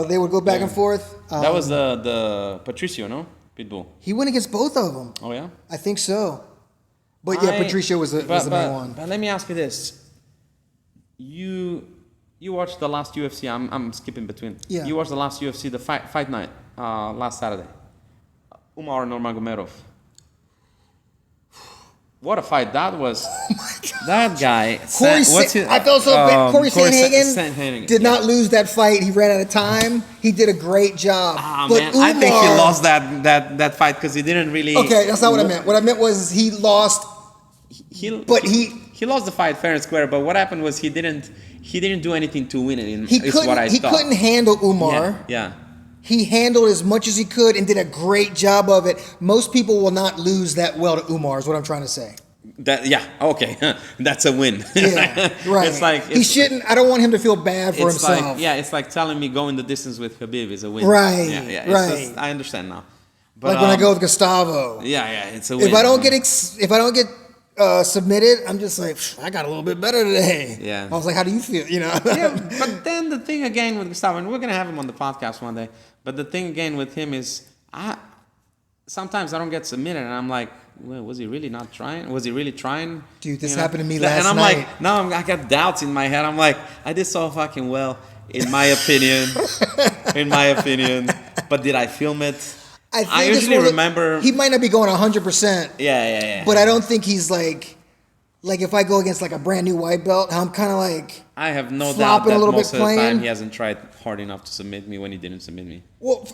They would go back and forth. That was the Patricio, no? Pitbull. He went against both of them. Oh, yeah? I think so. But Patricio was the main one. But let me ask you this. You watched the last UFC. I'm skipping between. Yeah. You watched the last UFC, the fight night, last Saturday. Umar Nurmagomedov. What a fight that was. Oh my God. That guy. I felt so bad. Corey Sandhagen did not lose that fight. He ran out of time. He did a great job. But man, Umar, I think he lost that fight because he didn't really... Okay, that's not what I meant. What I meant was he lost... He lost the fight fair and square, but what happened was he didn't do anything to win it, He couldn't handle Umar. Yeah. He handled as much as he could and did a great job of it. Most people will not lose that well to Umar, is what I'm trying to say. Okay. That's a win. Yeah, right. He shouldn't. I don't want him to feel bad for himself. It's like telling me going the distance with Khabib is a win. Right, right. I understand now. But, like when I go with Gustavo. Yeah, it's a win. If I don't get submitted, I'm just like, I got a little bit better today. Yeah. I was like, how do you feel? But then the thing again with Gustavo, and we're gonna have him on the podcast one day. But the thing again with him is, sometimes I don't get submitted, and I'm like, well, was he really not trying? Was he really trying? Dude, this happened to me last night. And I'm like, now I got doubts in my head. I'm like, I did so fucking well, in my opinion. But did I film it? I usually remember... He might not be going 100%. Yeah. But I don't think he's like if I go against like a brand new white belt, I'm kind of like... I have no doubt that most of the time he hasn't tried hard enough to submit me when he didn't submit me. Well,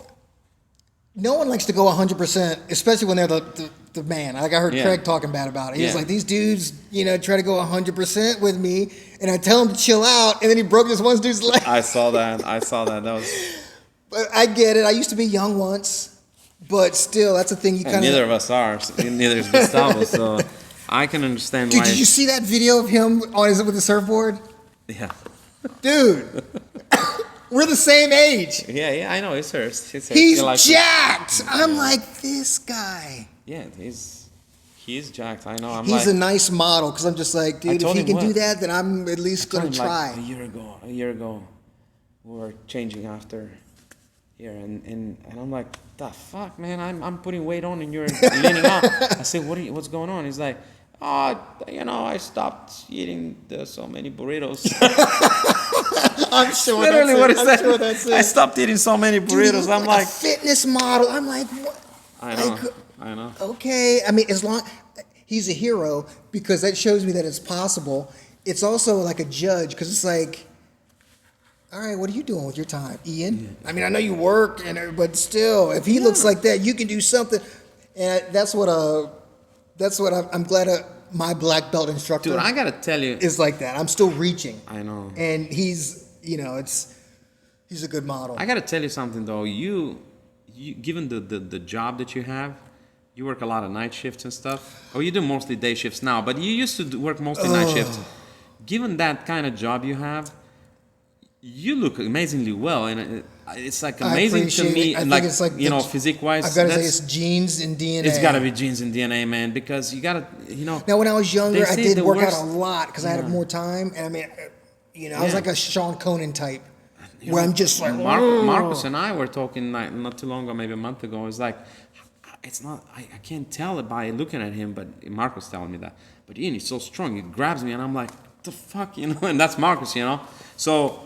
no one likes to go 100%, especially when they're the man. Like I heard Craig talking bad about it. He was like, these dudes, try to go 100% with me, and I tell him to chill out, and then he broke this one dude's leg. I saw that. That was... But I get it. I used to be young once. But still, that's a thing you kind of... Neither of us are. Neither is Gustavo, so I can understand why... Dude, did you see that video of him with the surfboard? Yeah. Dude, we're the same age. Yeah, I know. He's hurt. He's jacked. I'm like, this guy. Yeah, he's jacked. I know. He's a nice model, because I'm just like, dude, if he can do that, then I'm at least going to try. Like a year ago, we were changing after... here, and I'm like, the fuck, man, I'm putting weight on and you're leaning off. I said, what's going on? He's like, I stopped eating so many burritos. I'm sure Literally what he I'm said. sure that's it. I stopped eating so many Dude, he burritos. looked I'm like like, a fitness model. I'm like, what? I know, Like, I know. okay. I mean, as long he's a hero because that shows me that it's possible. It's also like a judge because it's like, all right, what are you doing with your time, Ian? I mean, I know you work but still, if he looks like that, you can do something. And that's what I'm glad my black belt instructor. Dude, I gotta tell you, is like that. I'm still reaching. I know. And he's a good model. I gotta tell you something though. You given the job that you have, you work a lot of night shifts and stuff. Or you do mostly day shifts now, but you used to work mostly night shifts. Given that kind of job you have, you look amazingly well, and it's like amazing to me. I think it's like physique wise. I've got to say it's genes and DNA. It's got to be genes and DNA, man, because you gotta, Now, when I was younger, I did work out a worst- lot because I had more time, and I mean, I was like a Sean Conan type, where I'm just like. Marcus and I were talking not too long ago, maybe a month ago. It's like, it's not. I can't tell it by looking at him, but Marcus telling me that. But Ian, he's so strong. He grabs me, and I'm like, what the fuck, And that's Marcus, So.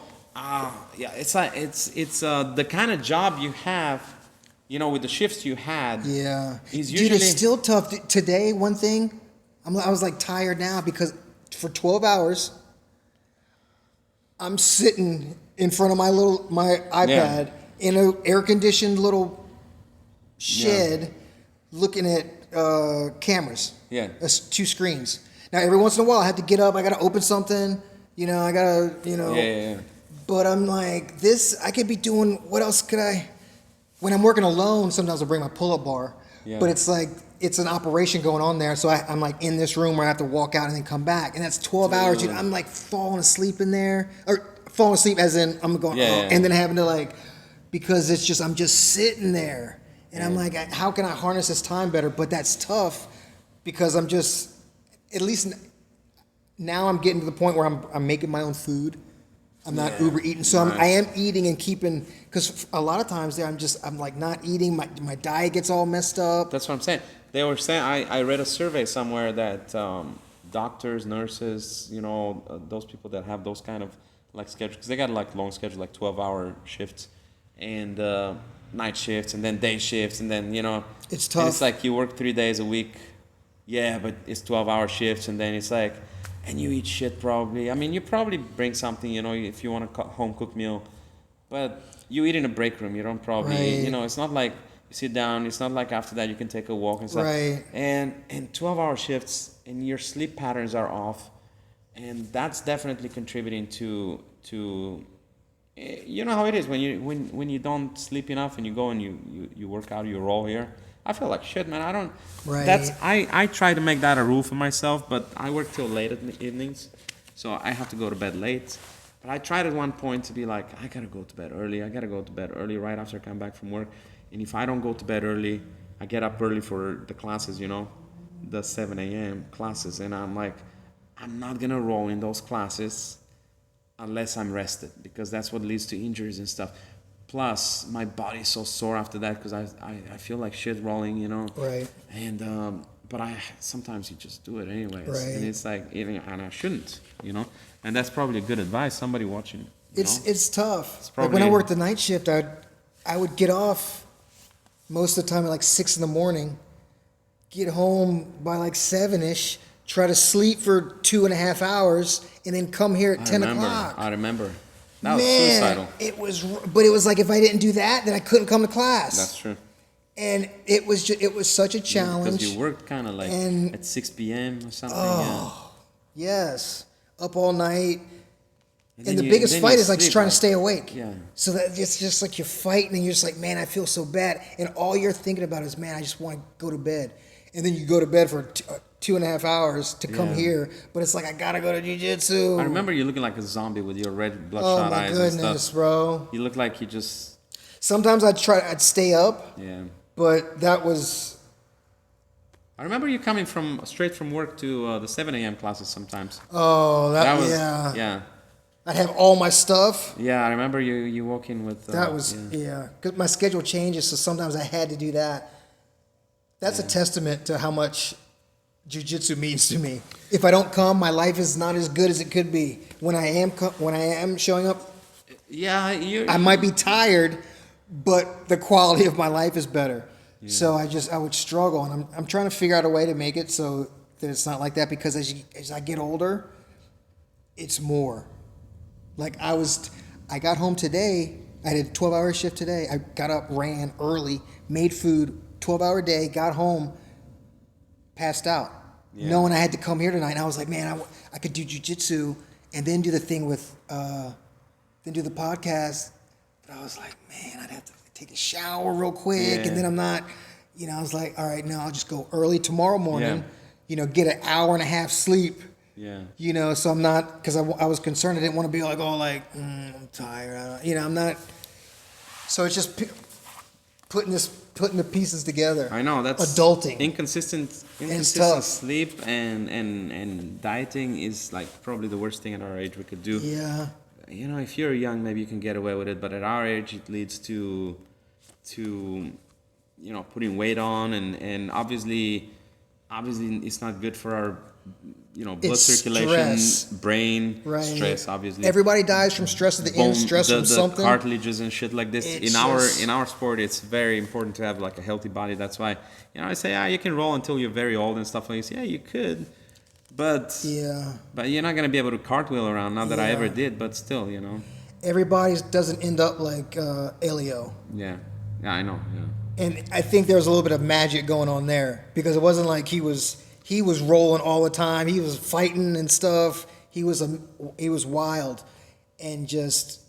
It's like it's the kind of job you have, with the shifts you had. Yeah, is dude, usually it's still tough. Today, one thing, I was like tired now because for 12 hours, I'm sitting in front of my iPad in an air conditioned little shed, looking at cameras. Yeah, that's 2 screens. Now every once in a while, I have to get up. I got to open something. I gotta Yeah. But I'm like, I could be doing, what else could I? When I'm working alone, sometimes I'll bring my pull-up bar. Yeah. But it's like, it's an operation going on there. So I'm like in this room where I have to walk out and then come back. And that's 12 hours. Dude, I'm like falling asleep in there. Or falling asleep as in I'm going, and then having to because it's just, I'm just sitting there. And I'm like, how can I harness this time better? But that's tough because I'm just, at least now I'm getting to the point where I'm making my own food. I'm not Uber eating, so I am eating and keeping. Because a lot of times there, I'm like not eating. My diet gets all messed up. That's what I'm saying. They were saying I read a survey somewhere that doctors, nurses, those people that have those kind of schedules, because they got long schedules, 12-hour shifts, and night shifts, and then day shifts, and then it's tough. And it's like you work 3 days a week, but it's 12-hour shifts, and then it's like. And you eat shit probably. I mean, you probably bring something, if you want a home cooked meal. But you eat in a break room. You don't probably, it's not like you sit down. It's not like after that you can take a walk and stuff. Right. And 12-hour shifts and your sleep patterns are off. And that's definitely contributing to you know how it is when you don't sleep enough and you go and you work out, you roll here. I feel like shit, man. I try to make that a rule for myself, but I work till late in the evenings, so I have to go to bed late. But I tried at one point to be like, I gotta go to bed early. I gotta go to bed early right after I come back from work. And if I don't go to bed early, I get up early for the classes, the 7 a.m. classes. And I'm like, I'm not gonna roll in those classes unless I'm rested, because that's what leads to injuries and stuff. Plus, my body's so sore after that because I feel like shit rolling, Right. And but sometimes you just do it anyways. Right. And it's like, and I shouldn't, And that's probably a good advice. Somebody watching. It's tough. It's probably, when I worked the night shift, I would get off most of the time at 6 a.m. Get home by 7ish, try to sleep for 2.5 hours, and then come here at 10 o'clock. I remember. That was suicidal. It was like if I didn't do that, then I couldn't come to class. That's true. And it was such a challenge. Because you worked kind of at 6 p.m. or something. Yes, up all night. And the biggest fight is trying to stay awake. Yeah. So that it's just like you're fighting, and you're just like, man, I feel so bad. And all you're thinking about is, man, I just want to go to bed. And then you go to bed for 2.5 hours to come here, but it's like, I gotta go to jiu-jitsu. I remember you looking like a zombie with your red bloodshot eyes and stuff. Oh my goodness, bro. You look like you just... Sometimes I'd stay up. Yeah. But that was... I remember you coming straight from work to the 7 a.m. classes sometimes. Oh, that was... Yeah. I'd have all my stuff. Yeah, I remember you walking with... that was... Yeah. Because my schedule changes, so sometimes I had to do that. That's a testament to how much jiu-jitsu means to me. If I don't come, my life is not as good as it could be. When I am showing up, Yeah, I might be tired, but the quality of my life is better. Yeah. So I would struggle, and I'm trying to figure out a way to make it so that it's not like that, because as I get older, it's more. Like I got home today. I did a 12-hour shift today. I got up, ran early, made food, 12-hour day, got home, passed out. Yeah. Knowing I had to come here tonight, and I was like, man, I could do jiu-jitsu and then do the thing with, then do the podcast. But I was like, man, I'd have to take a shower real quick, and then I'm not, I was like, all right, no, I'll just go early tomorrow morning, get an hour and a half sleep. Yeah. So I'm not, because I was concerned. I didn't want to be like, I'm tired. I'm not. So it's just putting the pieces together. I know, that's adulting. Inconsistent sleep and dieting is like probably the worst thing at our age we could do. Yeah. If you're young, maybe you can get away with it, but at our age, it leads to putting weight on, and obviously it's not good for our blood circulation, stress. Brain, right. Stress, obviously. Everybody dies from stress at the end, stress from something. The cartilages and shit like this. In our sport, it's very important to have like a healthy body. That's why, I say, you can roll until you're very old and stuff like this. Yeah, you could. But you're not going to be able to cartwheel around. Not that I ever did, but still, Everybody doesn't end up like Elio. Yeah, I know, yeah. And I think there was a little bit of magic going on there, because it wasn't like he was rolling all the time. He was fighting and stuff. He was wild, and just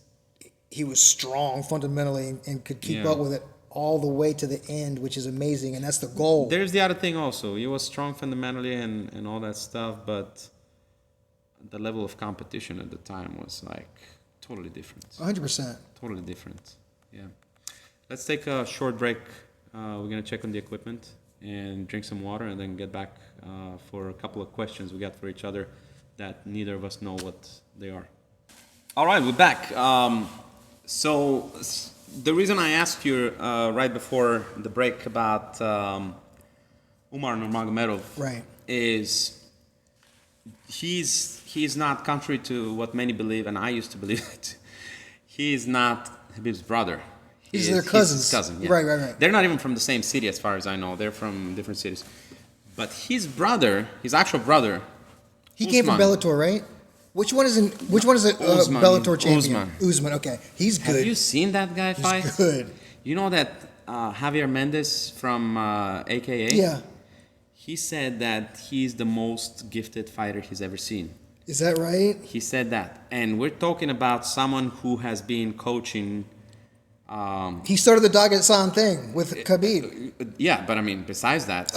he was strong fundamentally and could keep up with it all the way to the end, which is amazing, and that's the goal. There's the other thing also. He was strong fundamentally and all that stuff, but the level of competition at the time was like totally different. 100%. Totally different. Yeah. Let's take a short break. We're gonna check on the equipment and drink some water, and then get back for a couple of questions we got for each other that neither of us know what they are. All right, we're back. So the reason I asked you right before the break about Umar Nurmagomedov is he's not, contrary to what many believe, and I used to believe it, he's not Habib's brother. He's their cousins. His cousin, yeah. Right. They're not even from the same city as far as I know. They're from different cities. But his brother, his actual brother, he came from Bellator, right? Which one is a Bellator champion? Usman. Okay, he's good. Have you seen that guy fight? He's good. You know that Javier Mendez from AKA? Yeah. He said that he's the most gifted fighter he's ever seen. Is that right? He said that. And we're talking about someone who has been coaching. He started the Dagestan thing with Khabib. Yeah, but I mean, besides that.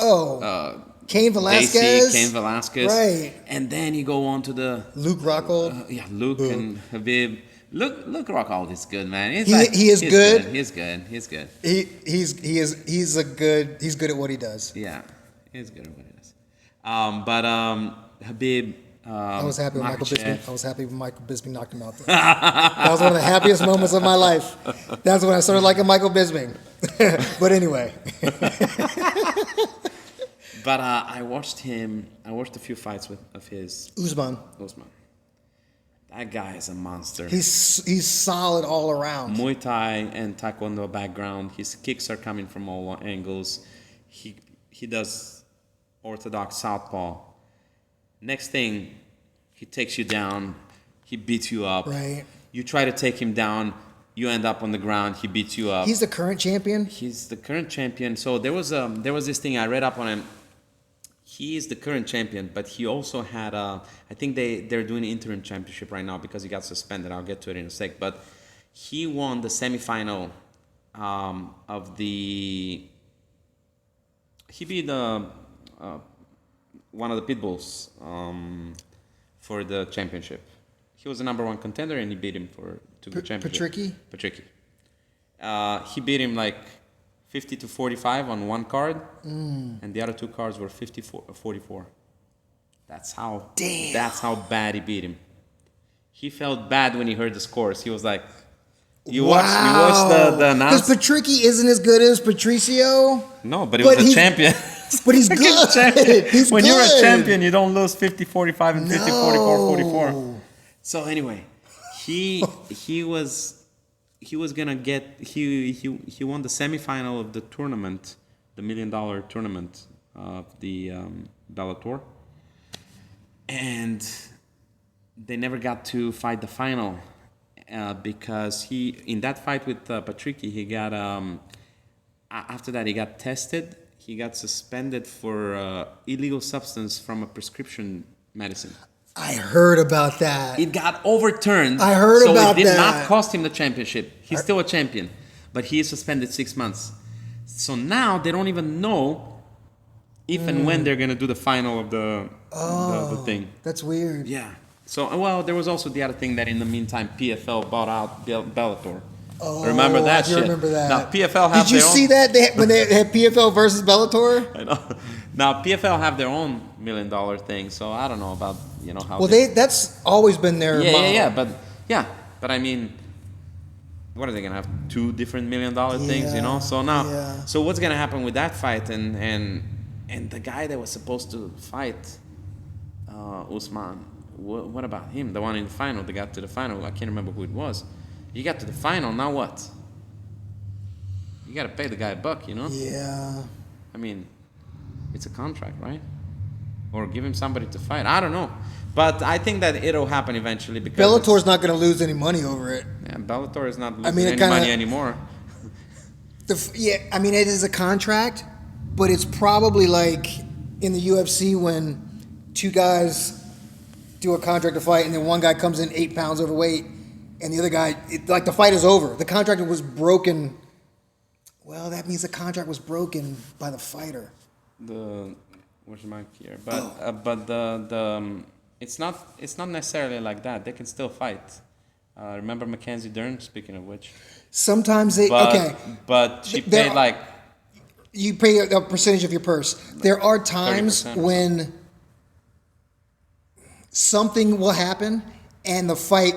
Cain Velasquez. Cain Velasquez. Right. And then you go on to the... Luke Rockhold. Luke and Khabib. Luke Rockhold is good, man. He's good. He's good. He's good at what he does. Yeah, he's good at what he does. But Khabib... I was happy when Michael Bisping knocked him out. That was one of the happiest moments of my life. That's when I started liking Michael Bisping. But anyway. But I watched a few fights of his. Usman. That guy is a monster. He's solid all around. Muay Thai and Taekwondo background. His kicks are coming from all angles. He does orthodox southpaw. Next thing, he takes you down. He beats you up. Right. You try to take him down. You end up on the ground. He beats you up. He's the current champion? He's the current champion. So there was this thing I read up on him. He is the current champion, but he also had I think they're doing an interim championship right now because he got suspended. I'll get to it in a sec. But he won the semifinal of the... He beat one of the Pitbulls for the championship. He was the number one contender, and he beat him to the championship. Patricky. He beat him like 50-45 on one card, and the other two cards were 50-44. That's how bad he beat him. He felt bad when he heard the scores. He was like, You watched the announcement? Because Patricky isn't as good as Patricio. No, but he was a champion. But he's Fucking good. champion. He's When good. you're a champion, you don't lose 50-45 and 50-44. No. So anyway, he was gonna get he won the semifinal of the tournament, the $1 million tournament of the Bellator, and they never got to fight the final because he in that fight with Patricky he got after that he got tested. He got suspended for illegal substance from a prescription medicine. I heard about that. It got overturned. I heard about that. So it did that. not cost him the championship. He's still a champion, but he is suspended 6 months. So now they don't even know if and when they're gonna do the final of the thing. That's weird. Yeah. So well, there was also the other thing that in the meantime PFL bought out Bellator. Oh, Remember that I do shit? remember that. Now PFL have Did you their see own, that when they had PFL versus Bellator? I know. Now PFL have their own $1 million thing, so I don't know about how. Well, that's always been their model. But I mean, what are they gonna have? 2 different $1 million things, So now, so what's gonna happen with that fight? And the guy that was supposed to fight Usman, what about him? The one in the final, they got to the final. I can't remember who it was. You got to the final. Now what? You gotta pay the guy $1, Yeah. I mean, it's a contract, right? Or give him somebody to fight. I don't know. But I think that it'll happen eventually because Bellator's not going to lose any money over it. Yeah, Bellator is not losing any money anymore. I mean, it is a contract, but it's probably like in the UFC when 2 guys do a contract to fight and then one guy comes in 8 pounds overweight and the other guy, like the fight is over. The contract was broken. Well, that means the contract was broken by the fighter. Where's my here? But it's not necessarily like that. They can still fight. Remember Mackenzie Dern? Speaking of which, sometimes they but she paid like you pay a percentage of your purse. There are times when something will happen and the fight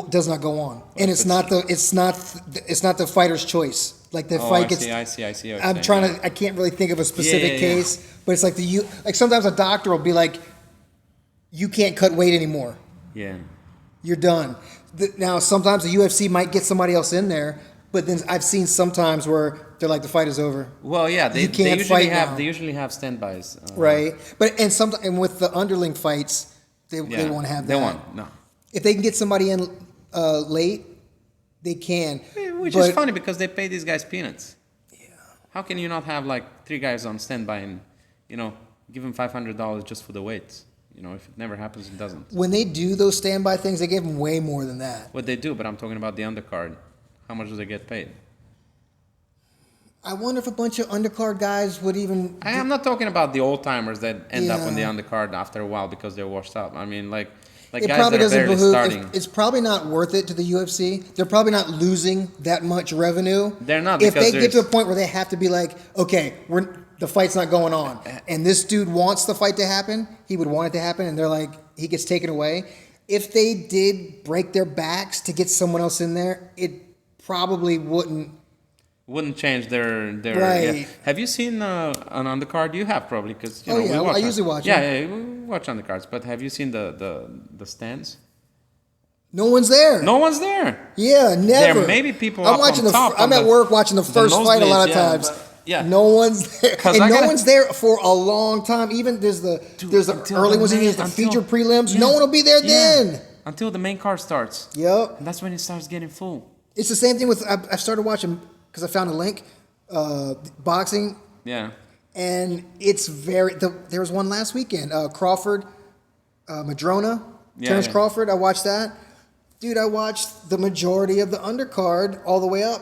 does not go on, and it's not the fighter's choice. Like the fight gets. I see. I can't really think of a specific case, but it's like sometimes a doctor will be like, you can't cut weight anymore. Yeah. You're done. Now, sometimes the UFC might get somebody else in there, but then I've seen sometimes where they're like, the fight is over. Well, yeah, they usually have standbys. Right. And with the underling fights, they won't have that. They won't, no. If they can get somebody in late, they can. Which is funny because they pay these guys peanuts. Yeah. How can you not have like 3 guys on standby and, give them $500 just for the weights? If it never happens, it doesn't. When they do those standby things, they give them way more than that. What they do, but I'm talking about the undercard. How much do they get paid? I wonder if a bunch of undercard guys would even... I'm not talking about the old-timers that end up on the undercard after a while because they're washed up. I mean, like it guys probably that are doesn't barely behoove. starting. It's probably not worth it to the UFC. They're probably not losing that much revenue. They're not. If they get to a point where they have to be like, okay, the fight's not going on, and this dude wants the fight to happen, he would want it to happen, and they're like, he gets taken away. If they did break their backs to get someone else in there, it probably wouldn't change their right. Yeah. Have you seen an undercard? You have probably because I usually watch. Yeah, we watch undercards. But have you seen the stands? No one's there. No one's there. Yeah, never. There may be people. I'm at work watching the first fight a lot of times. Yeah, no one's there, and no one's there for a long time. Even there's the early ones, there's the feature prelims. No one will be there then until the main card starts. Yep, and that's when it starts getting full. It's the same thing with. I've started watching because I found a link, boxing. Yeah, and it's there was one last weekend. Crawford, Madrona, Terrence Crawford. I watched that. Dude, I watched the majority of the undercard all the way up,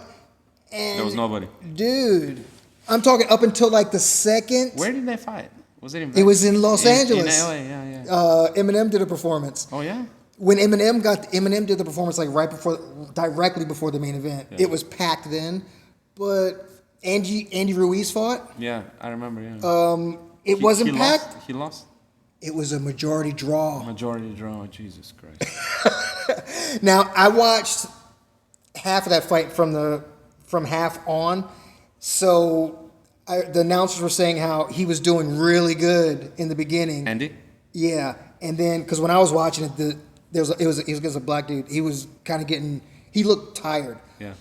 and there was nobody. Dude. I'm talking up until like the second. Where did they fight? Was it in? It was in Los Angeles. In LA, yeah. Eminem did a performance. Oh yeah. When Eminem did the performance like directly before the main event. Yeah. It was packed then, but Andy Ruiz fought. Yeah, I remember. Yeah. It wasn't packed. He lost. It was a majority draw. Majority draw. Jesus Christ. Now I watched half of that fight from half on. So the announcers were saying how he was doing really good in the beginning. Andy? Yeah, and then because when I was watching it, he was against a black dude. He was kind of he looked tired. Yeah.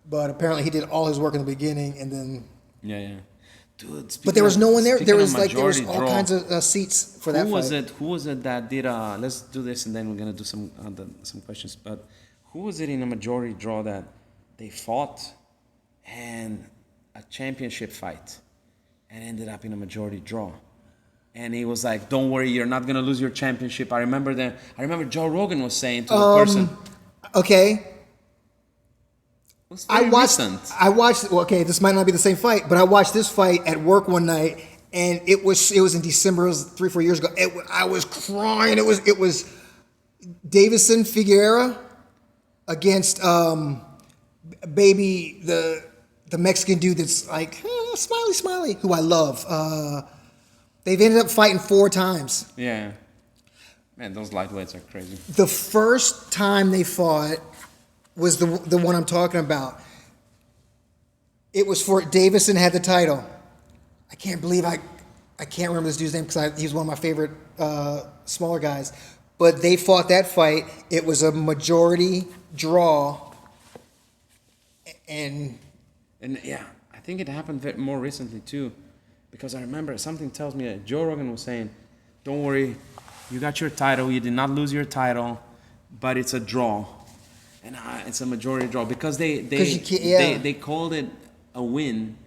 But apparently he did all his work in the beginning, and then. Yeah. Dude, But there was no one there. There was all draw, kinds of seats for that fight. Who was it that did? Let's do this, and then we're gonna do some questions. But who was it in a majority draw that they fought and a championship fight and ended up in a majority draw? And he was like, "Don't worry, you're not gonna lose your championship." I remember Joe Rogan was saying to the person. Okay. I watched. Well, okay, this might not be the same fight, but I watched this fight at work one night, and it was in December. It was 3-4 years ago. I was crying. It was Davison Figueroa against baby the Mexican dude that's like smiley, who I love. They've ended up fighting 4 times. Yeah, man, those lightweights are crazy. The first time they fought was the one I'm talking about. It was for Davison had the title. I can't believe I can't remember this dude's name because he's one of my favorite smaller guys. But they fought that fight. It was a majority draw. And yeah, I think it happened more recently too, because I remember something tells me that Joe Rogan was saying, "Don't worry, you got your title. You did not lose your title, but it's a draw." And it's a majority draw because they called it a win,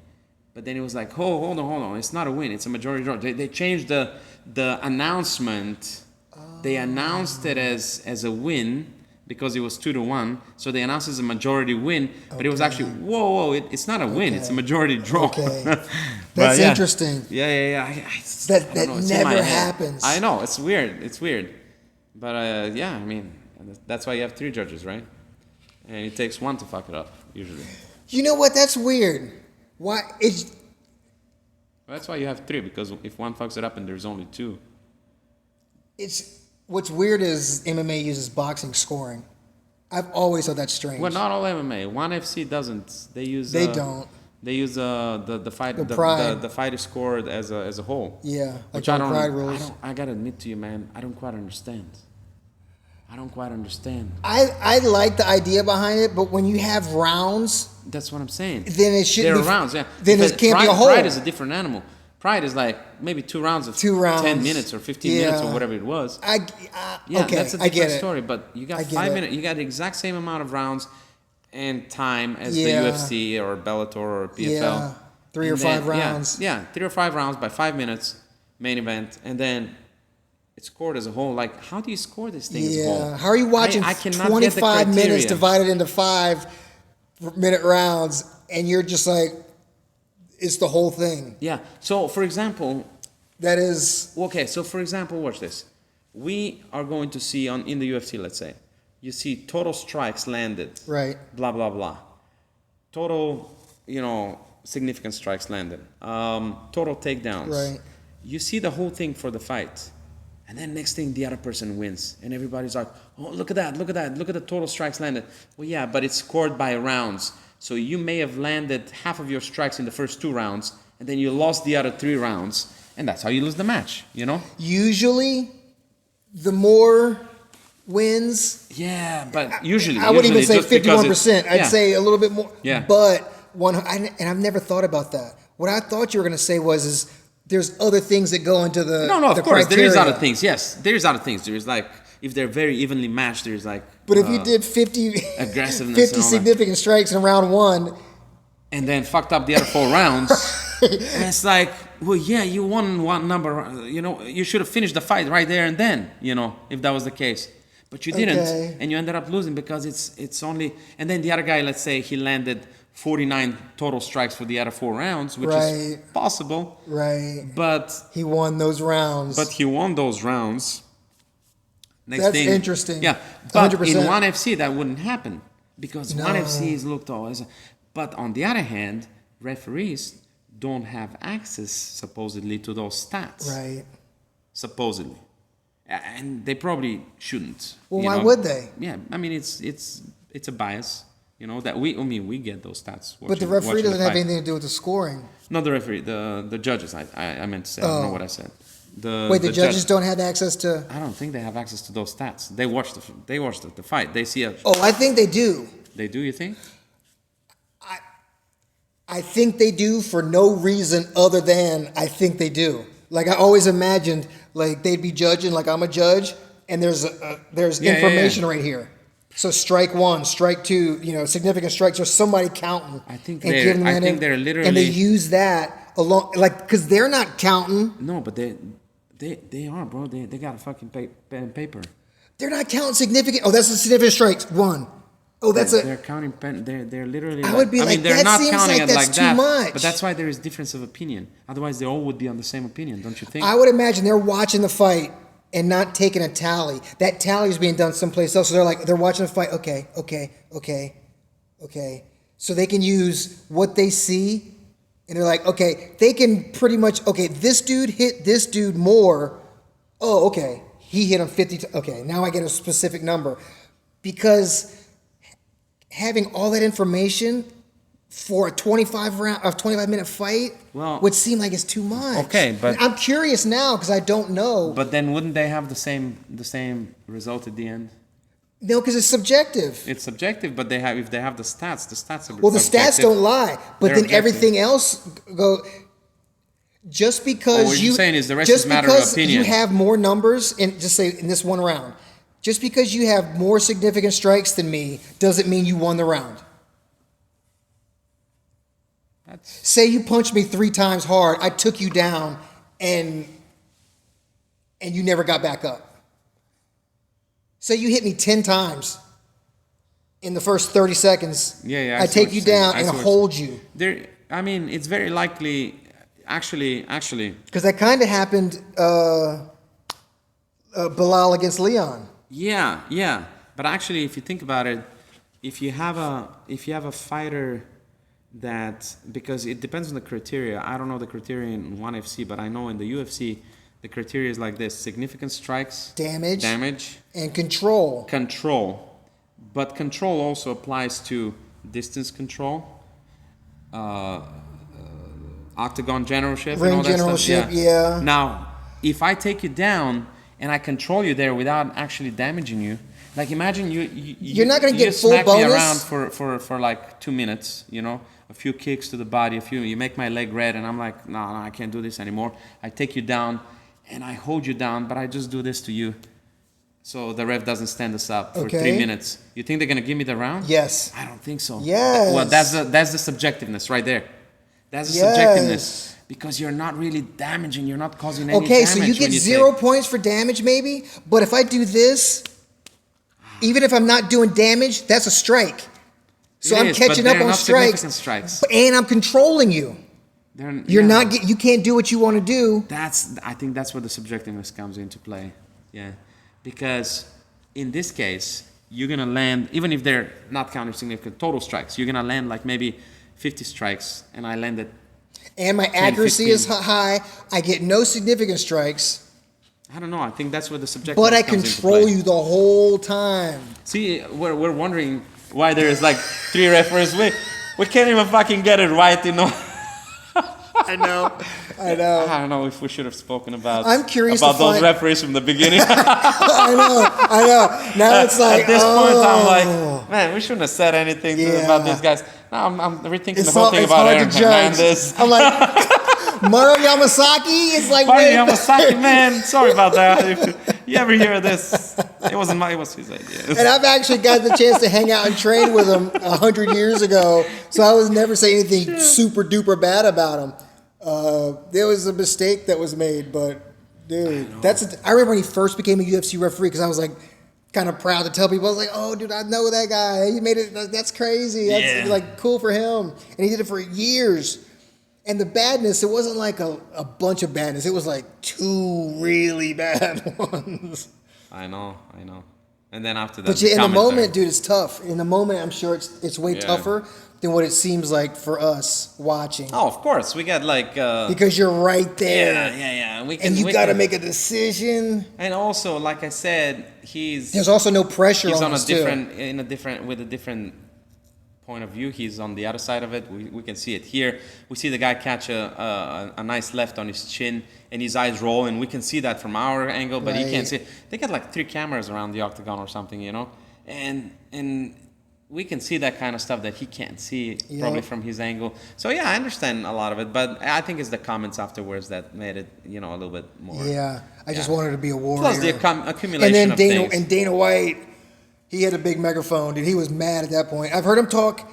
but then it was like, hold on, it's not a win, it's a majority draw. They changed the announcement. They announced it as a win because it was 2-1. So they announced it as a majority win, but it was actually it's not a win, it's a majority draw. Okay, that's interesting. Yeah. That never happens. I know it's weird. But I mean, that's why you have 3 judges, right? And it takes 1 to fuck it up, usually. You know what? That's weird. Why? That's why you have 3, because if 1 fucks it up and there's only 2. What's weird is MMA uses boxing scoring. I've always thought that's strange. Well, not all MMA. ONE FC doesn't. They use. They don't. They use the fight. The fight is scored as a whole. Yeah, which I don't. Pride rules. I gotta admit to you, man. I don't quite understand. I like the idea behind it, but when you have rounds, that's what I'm saying. Then it shouldn't be rounds. Yeah. Then it can't be a whole. Pride is a different animal. Pride is like maybe 2 rounds of 10 minutes or 15 minutes or whatever it was. Okay, that's a different story. But you got 5 minutes. You got the exact same amount of rounds and time as the UFC or Bellator or PFL. Yeah, 3 or 5 rounds. Yeah, 3 or 5 rounds by 5 minutes, main event, and then it's scored as a whole. Like, how do you score this thing as a whole? How are you watching 25 minutes divided into 5-minute rounds, and you're just like, it's the whole thing? Yeah. So, for example, that is okay. So, for example, watch this. We are going to see in the UFC, let's say, you see total strikes landed. Right. Blah blah blah. Total, significant strikes landed. Total takedowns. Right. You see the whole thing for the fight. And then next thing, the other person wins. And everybody's like, oh, look at that. Look at the total strikes landed. Well, yeah, but it's scored by rounds. So you may have landed half of your strikes in the first 2 rounds, and then you lost the other 3 rounds. And that's how you lose the match, Usually, the more wins... Yeah, but usually... I wouldn't even say 51%. I'd say a little bit more. Yeah. But, and I've never thought about that. What I thought you were going to say is there's other things that go into the No, of course. Criteria. There is other things. Yes, there is other things. There is like, if they're very evenly matched, there's like... But if you did 50 aggressiveness 50 significant strikes in round 1... And then fucked up the other 4 rounds. And it's like, well, yeah, you won one number. You should have finished the fight right there and then, if that was the case. But you didn't. Okay. And you ended up losing because it's only... And then the other guy, let's say he landed 49 total strikes for the other 4 rounds, which is possible. Right. But... He won those rounds. That's interesting. Yeah. But 100%. in ONE FC, that wouldn't happen. Because ONE FC is looked always... But on the other hand, referees don't have access, supposedly, to those stats. Right. Supposedly. And they probably shouldn't. Well, why would they? Yeah, I mean, it's a bias, that we get those stats. But the referee doesn't have anything to do with the scoring. Not the referee, the judges. I meant to say. I don't know what I said. Wait, the judges don't have access to. I don't think they have access to those stats. They watch the fight. They see a. Oh, I think they do. They do. You think? I think they do for no reason other than I think they do. Like I always imagined, like they'd be judging, like I'm a judge, and there's information right here. So strike one, strike two, significant strikes. There's somebody counting. I think they're literally. And they use that along, like, because they're not counting. No, but they are, bro. They got a fucking pen and paper. They're not counting significant. Oh, that's a significant strikes. One. Oh, they're counting pen. They're literally. I would be like, they're that not seems counting like it that's like too that. much. But that's why there is difference of opinion. Otherwise, they all would be on the same opinion, don't you think? I would imagine they're watching the fight and not taking a tally. That tally is being done someplace else. So they're watching the fight. Okay. So they can use what they see, and they're like, okay, they can pretty much, okay, this dude hit this dude more. Oh, okay, he hit him 50. Okay, now I get a specific number, because having all that information for a 25-minute fight would seem like it's too much. Okay, but I'm curious now because I don't know. But then wouldn't they have the same result at the end? No, because it's subjective. It's subjective, but if they have the stats are well, the stats don't lie, but then objective. Everything else go. Just because what you're saying is the rest is a matter of opinion. You have more numbers in this one round. Just because you have more significant strikes than me doesn't mean you won the round. Say you punched me 3 times hard, I took you down, and you never got back up. Say you hit me 10 times in the first 30 seconds. I take you down and hold you. It's very likely, actually. Because that kind of happened, Bilal against Leon. Yeah. But actually, if you think about it, if you have a fighter that, because it depends on the criteria. I don't know the criteria in ONE FC, but I know in the UFC, the criteria is like this: significant strikes, damage, and control. But control also applies to distance control, octagon generalship, ring and all that generalship, stuff. Yeah. Now, if I take you down and I control you there without actually damaging you, like imagine you're not going to get full smack bonus. me around for like 2 minutes, a few kicks to the body, you make my leg red, and I'm like, no, I can't do this anymore. I take you down and I hold you down, but I just do this to you, so the ref doesn't stand us up for 3 minutes. You think they're going to give me the round? Yes. I don't think so. Yes. Well, that's the subjectiveness right there. That's the subjectiveness. Because you're not really damaging, you're not causing any damage. Okay, so you get 0 points for damage maybe, but if I do this, even if I'm not doing damage, that's a strike. So I'm catching up on strikes. And I'm controlling you. You can't do what you want to do. I think that's where the subjectiveness comes into play. Yeah. Because in this case, you're going to land, even if they're not counting significant total strikes, you're going to land like maybe 50 strikes, and I landed. And my accuracy is high. I get no significant strikes. I don't know. I think that's where the subjectiveness But I comes control into play. you the whole time. See, we're wondering why there's like 3 referees. We can't even fucking get it right, I know. I don't know if we should have spoken about. I'm curious about those referees from the beginning. I know. Now it's like at this point, I'm like, man, we shouldn't have said anything about these guys. Now I'm rethinking the whole thing about Aaron Hernandez. I'm like, Mario Yamasaki is like, Mario Yamasaki, man. Sorry about that. If you ever hear this, it was his idea. And I've actually got the chance to hang out and train with him 100 years ago, so I was never saying anything super duper bad about him. There was a mistake that was made, but dude, I remember when he first became a UFC referee, because I was like kind of proud to tell people, I was like, oh dude, I know that guy. He made it. That's crazy. That's like cool for him. And he did it for years. And the badness, it wasn't like a bunch of badness. It was like 2 really bad ones. I know. And then after that, but in the moment, dude, it's tough. In the moment, I'm sure it's way tougher than what it seems like for us watching. Oh, of course, we got like because you're right there. Yeah. And you got to make a decision. And also, like I said, there's also no pressure on us with a different point of view. He's on the other side of it. We can see it here. We see the guy catch a nice left on his chin, and his eyes roll, and we can see that from our angle, but he can't see it. They got like 3 cameras around the octagon or something, you know, and we can see that kind of stuff that he can't see probably from his angle. So yeah, I understand a lot of it, but I think it's the comments afterwards that made it, you know, a little bit more. Yeah, I just wanted to be a warrior. Plus the accumulation of things. And Dana White, he had a big megaphone, dude. He was mad at that point. I've heard him talk.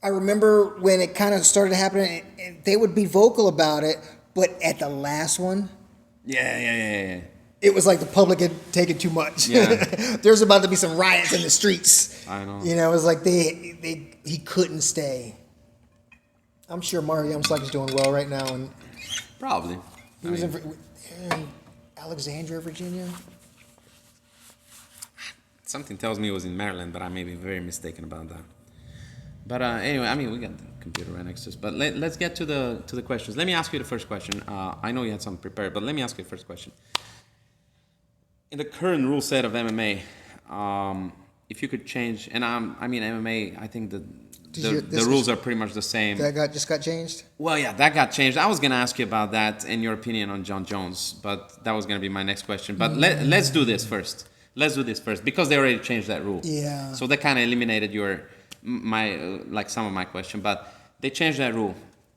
I remember when it kind of started happening, and they would be vocal about it, but at the last one, yeah. it was like the public had taken too much. Yeah. There's about to be some riots in the streets. I know. You know, it was like he couldn't stay. I'm sure Mario Yamsaki is doing well right now, and probably he was in Alexandria, Virginia. Something tells me it was in Maryland, but I may be very mistaken about that. But anyway, I mean, we got the computer right next to us. But let's get to the questions. Let me ask you the first question. I know you had something prepared, but let me ask you the first question. In the current rule set of MMA, if you could change, and I mean MMA, I think the rules are pretty much the same. That just got changed? Well, yeah, that got changed. I was going to ask you about that and your opinion on John Jones, but that was going to be my next question. But let's do this first. Because they already changed that rule. Yeah. So that kind of eliminated some of my question, but they changed that rule.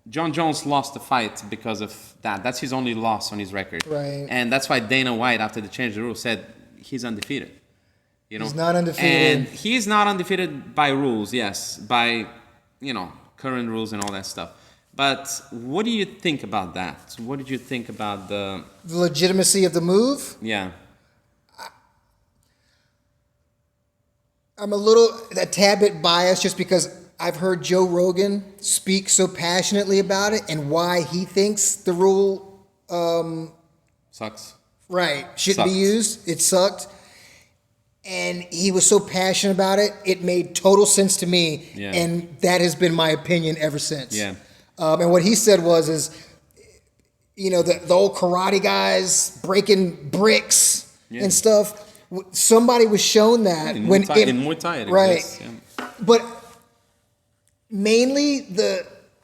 John Jones lost the fight because of that. That's his only loss on his record. Right. And that's why Dana White, after they changed the rule, said he's undefeated. You know? He's not undefeated. And he's not undefeated by rules, yes, by, you know, current rules and all that stuff. But what do you think about that? What did you think about the legitimacy of the move? Yeah. I'm a tad bit biased just because I've heard Joe Rogan speak so passionately about it and why he thinks the rule sucks. Right. Shouldn't be used. It sucked. And he was so passionate about it, it made total sense to me. Yeah. And that has been my opinion ever since. Yeah. And what he said is, you know, the old karate guys breaking bricks and stuff. Somebody was shown that in Muay Thai it right. exists. Yeah. But mainly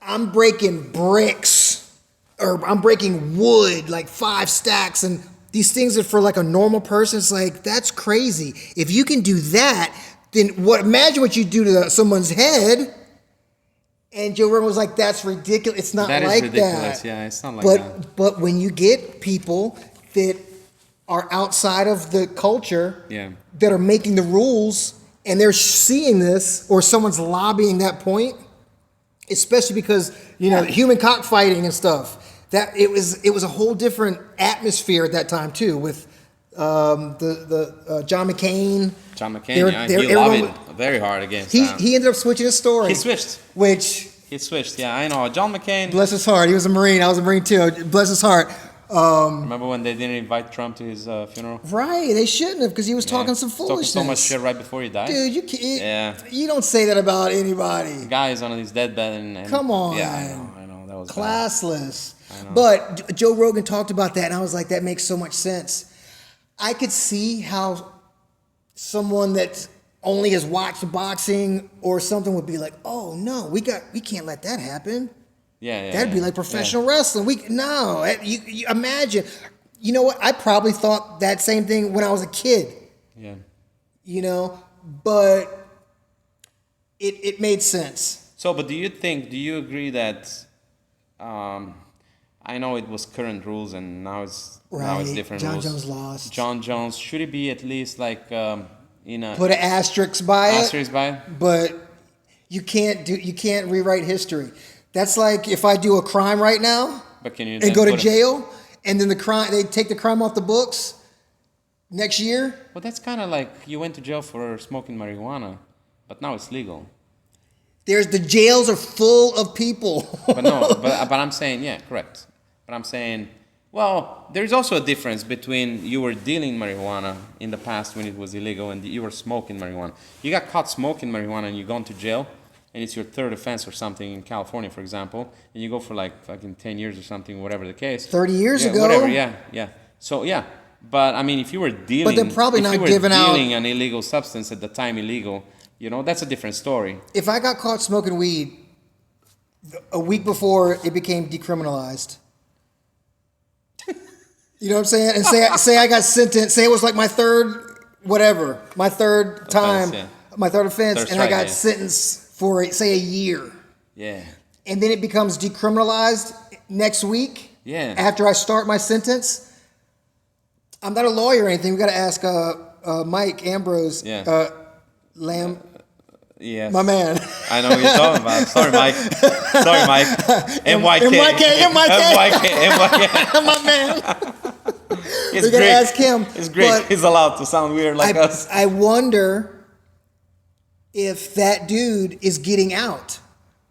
I'm breaking bricks or I'm breaking wood, like 5 stacks, and these things are for like a normal person. It's like, that's crazy. If you can do that, then imagine what you do to someone's head. And Joe Rogan was like, that's ridiculous. It's not like that. That is ridiculous. Yeah, it's not like that. But when you get people that are outside of the culture that are making the rules and they're seeing this, or someone's lobbying that point, especially because, you know, human cockfighting and stuff, that it was a whole different atmosphere at that time too, with John McCain. John McCain, he lobbied very hard against that. He ended up switching his story. He switched. He switched, yeah, I know. John McCain. Bless his heart. He was a Marine. I was a Marine too. Bless his heart. Remember when they didn't invite Trump to his funeral? Right, they shouldn't have, because he was talking some foolishness. Talking so much shit right before he died. Dude, you don't say that about anybody. The guy is on his deathbed and come on. Yeah, I know. That was classless. But Joe Rogan talked about that, and I was like, that makes so much sense. I could see how someone that only has watched boxing or something would be like, oh no, we can't let that happen. That'd be like professional wrestling. You imagine. You know what? I probably thought that same thing when I was a kid. Yeah. You know, but it made sense. So, but do you agree that? I know it was current rules and now it's different rules. John Jones lost. John Jones, should it be at least like in a put an asterisk by it? But you can't rewrite history. That's like if I do a crime right now and go to jail, and then they take the crime off the books next year. Well, that's kind of like you went to jail for smoking marijuana, but now it's legal. The jails are full of people. but I'm saying, yeah, correct. But I'm saying, well, there's also a difference between you were dealing marijuana in the past when it was illegal and you were smoking marijuana. You got caught smoking marijuana and you're going to jail, and it's your 3rd offense or something in California, for example, and you go for like fucking 10 years or something, whatever the case. 30 years ago. Whatever, yeah. So, yeah. But I mean, if you were dealing, But they're probably if not you were giving out- dealing an illegal substance at the time, illegal, you know, that's a different story. If I got caught smoking weed a week before it became decriminalized, you know what I'm saying? And say I got sentenced, say it was like my third time, yeah. my third offense, Third and I strike, got yeah. sentenced for, say, a year. Yeah. And then it becomes decriminalized next week. Yeah. After I start my sentence, I'm not a lawyer or anything. We got to ask Mike Ambrose, Yeah. Lamb, Yes. my man. I know what you're talking about. Sorry, Mike. Sorry, Mike. MYK. MYK. My man. It's We got to ask him. It's great. But He's allowed to sound weird like us. I wonder if that dude is getting out.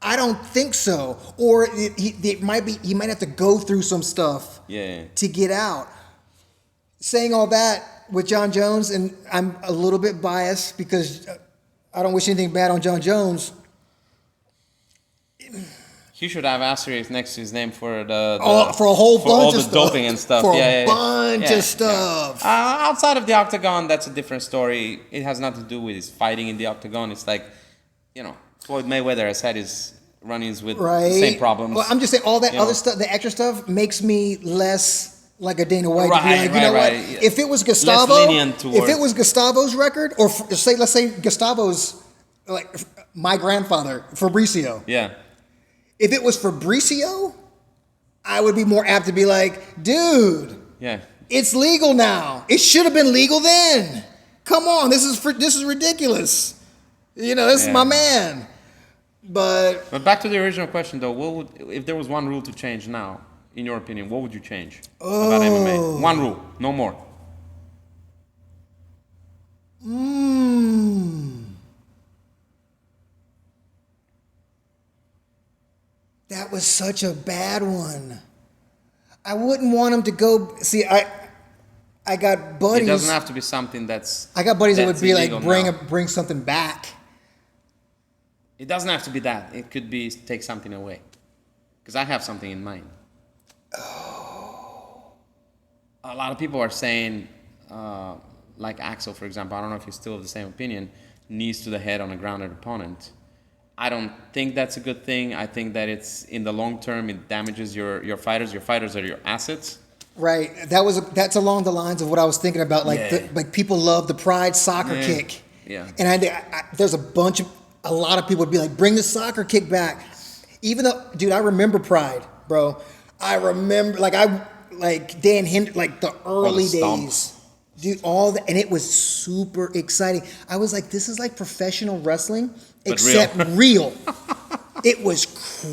I don't think so. Or he might have to go through some stuff to get out. Saying all that with John Jones, and I'm a little bit biased because I don't wish anything bad on John Jones. He should have asterisks next to his name for For a whole bunch all of the stuff. doping and stuff. For yeah, a yeah, bunch yeah. of stuff. Yeah. Outside of the octagon, that's a different story. It has nothing to do with his fighting in the octagon. It's like, you know, Floyd Mayweather has had his run-ins with the same problems. Well, I'm just saying all that other know. stuff, the extra stuff, makes me less like a Dana White. Right, to be like, you know right. what? If it was Gustavo, lenient if towards- it was Gustavo's record, or let's say Gustavo's, like my grandfather Fabricio. Yeah. If it was Fabricio, I would be more apt to be like, dude, Yeah. it's legal now. It should have been legal then. Come on, this is ridiculous. You know, this is my man. But back to the original question, though. What would, if there was one rule to change now, in your opinion, what would you change about MMA? One rule, no more. That was such a bad one. I wouldn't want him to go. See, I got buddies. It doesn't have to be something that's. I got buddies that would be like, illegal now. bring something back. It doesn't have to be that. It could be take something away. Because I have something in mind. Oh. A lot of people are saying, like Axel, for example, I don't know if you're still of the same opinion, knees to the head on a grounded opponent. I don't think that's a good thing. I think that it's, in the long term, it damages your fighters. Your fighters are your assets. Right. That's along the lines of what I was thinking about. Like, like people love the pride soccer kick. Yeah. And there's a lot of people would be like, bring the soccer kick back. Even though, dude, I remember Pride, bro. I remember, like Dan Hinder, like the early days. Dude, and it was super exciting. I was like, this is like professional wrestling, but except real. It was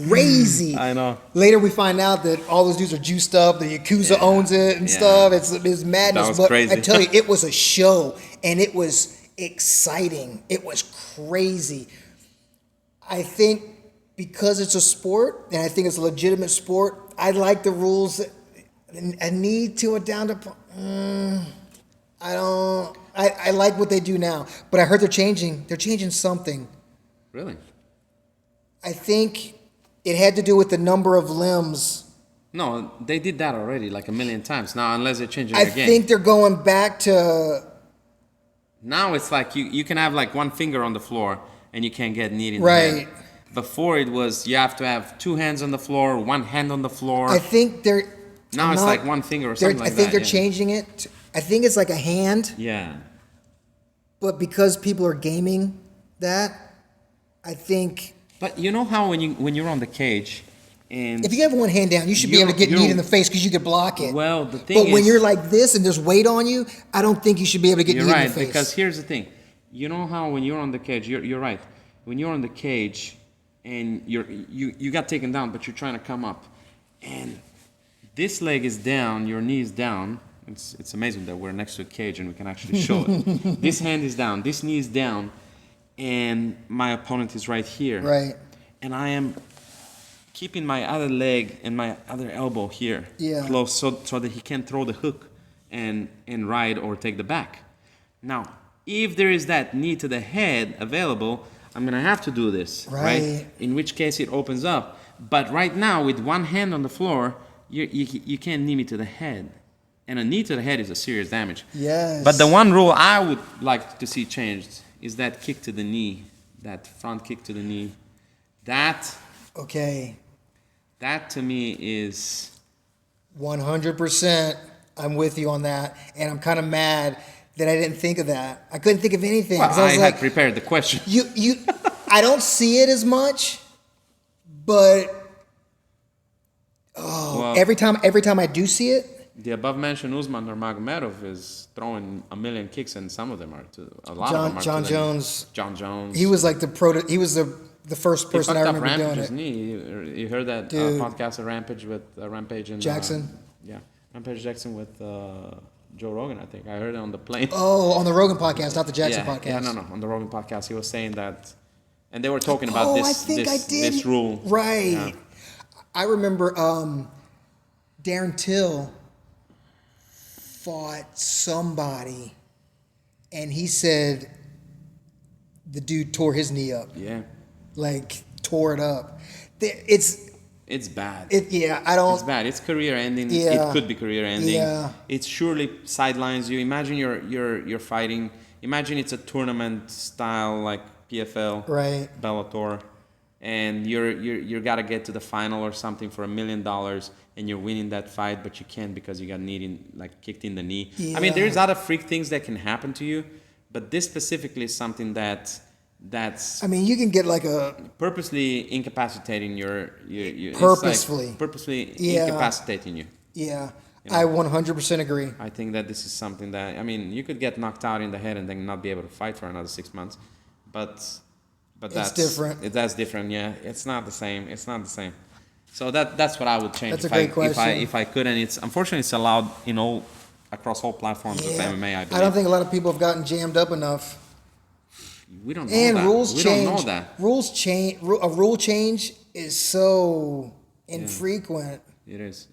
crazy. I know. Later we find out that all those dudes are juiced up, the Yakuza owns it and stuff. It's madness. That was but crazy. I tell you, it was a show and it was exciting. It was crazy. I think because it's a sport and I think it's a legitimate sport, I like the rules. I need to a down to. I don't. I like what they do now, but I heard they're changing. They're changing something. Really? I think it had to do with the number of limbs. No, they did that already like a million times. Now, unless they're changing I it again. think they're going back to. Now it's like you can have like one finger on the floor and you can't get kneed in the Right. head. Before it was you have to have two hands on the floor, one hand on the floor. I think they're. Now it's like one finger or something like that. I think they're changing it. I think it's like a hand. Yeah. But because people are gaming that, I think. But you know how when you're on the cage, and If you have one hand down, you should be able to get kneed in the face because you could block it. Well, the thing But when is- you're like this and there's weight on you, I don't think you should be able to get you're kneed right, in the face. because here's the thing. You know how when you're on the cage, you're right. When you're on the cage and you got taken down, but you're trying to come up, and this leg is down, your knee is down. It's amazing that we're next to a cage and we can actually show it. This hand is down, this knee is down, and my opponent is right here. Right. And I am keeping my other leg and my other elbow here close so that he can throw the hook and ride or take the back. Now, if there is that knee to the head available, I'm going to have to do this, right? In which case it opens up. But right now, with one hand on the floor, you can't knee me to the head. And a knee to the head is a serious damage. Yes. But the one rule I would like to see changed is that kick to the knee, that front kick to the knee. That to me is 100%. I'm with you on that, and I'm kind of mad that I didn't think of that. I couldn't think of anything. Well, I was had prepared the question. You, I don't see it as much, but every time I do see it. The above-mentioned Usman Nurmagomedov is throwing a million kicks, and some of them are a lot of them are John Jones. John Jones. He was like he was the first person I remember doing it. Knee. You heard that podcast of Rampage with Rampage and Jackson? Rampage Jackson with Joe Rogan, I think. I heard it on the plane. Oh, on the Rogan podcast, not the Jackson podcast. Yeah, no. On the Rogan podcast, he was saying that, and they were talking about this rule. Right. Yeah. I remember Darren Till fought somebody, and he said the dude tore his knee up. Yeah. Like, tore it up. It's bad. It's bad. It's career ending. Yeah. It could be career ending. Yeah. It surely sidelines you. Imagine you're fighting. Imagine it's a tournament style like PFL, right? Bellator, and you're gotta get to the final or something for $1 million, and you're winning that fight, but you can't because you got kicked in the knee. Yeah. I mean, there's other freak things that can happen to you, but this specifically is something that's. I mean, you can get like a purposely incapacitating your purposefully incapacitating you. Yeah, I 100% agree. I think that this is something that you could get knocked out in the head and then not be able to fight for another 6 months, but that's different. That's different. Yeah, it's not the same. So that's what I would change. That's a great question. If I could, and unfortunately it's allowed across all platforms of MMA. I believe. I don't think a lot of people have gotten jammed up enough. We don't know that. And rules change. Don't know that. Rules change. A rule change is so infrequent. It is.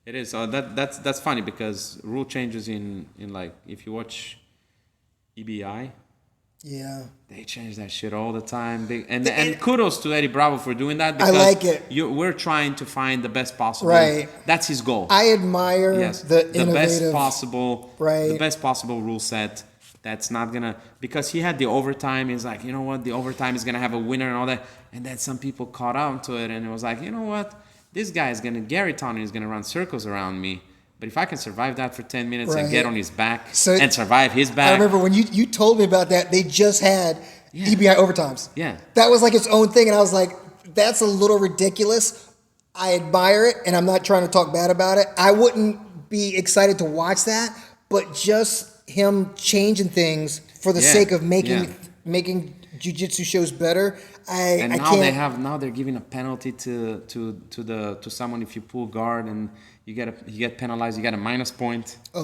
That's funny because rule changes in like if you watch EBI. Yeah. They change that shit all the time. And kudos to Eddie Bravo for doing that. Because I like it. We're trying to find the best possible. Right. That's his goal. I admire the innovative. The best possible rule set. That's not gonna, because he had the overtime. He's like, you know what, the overtime is gonna have a winner and all that. And then some people caught on to it, and it was like, you know what, this guy is Gary Tonin is gonna run circles around me. But if I can survive that for 10 minutes and get on his back and survive his back. I remember when you told me about that, they just had EBI overtimes. Yeah. That was like its own thing, and I was like, that's a little ridiculous. I admire it, and I'm not trying to talk bad about it. I wouldn't be excited to watch that, but just him changing things for the sake of making jiu-jitsu shows better. Now they're giving a penalty to someone if you pull guard and you get penalized. You get a minus point. Oh, I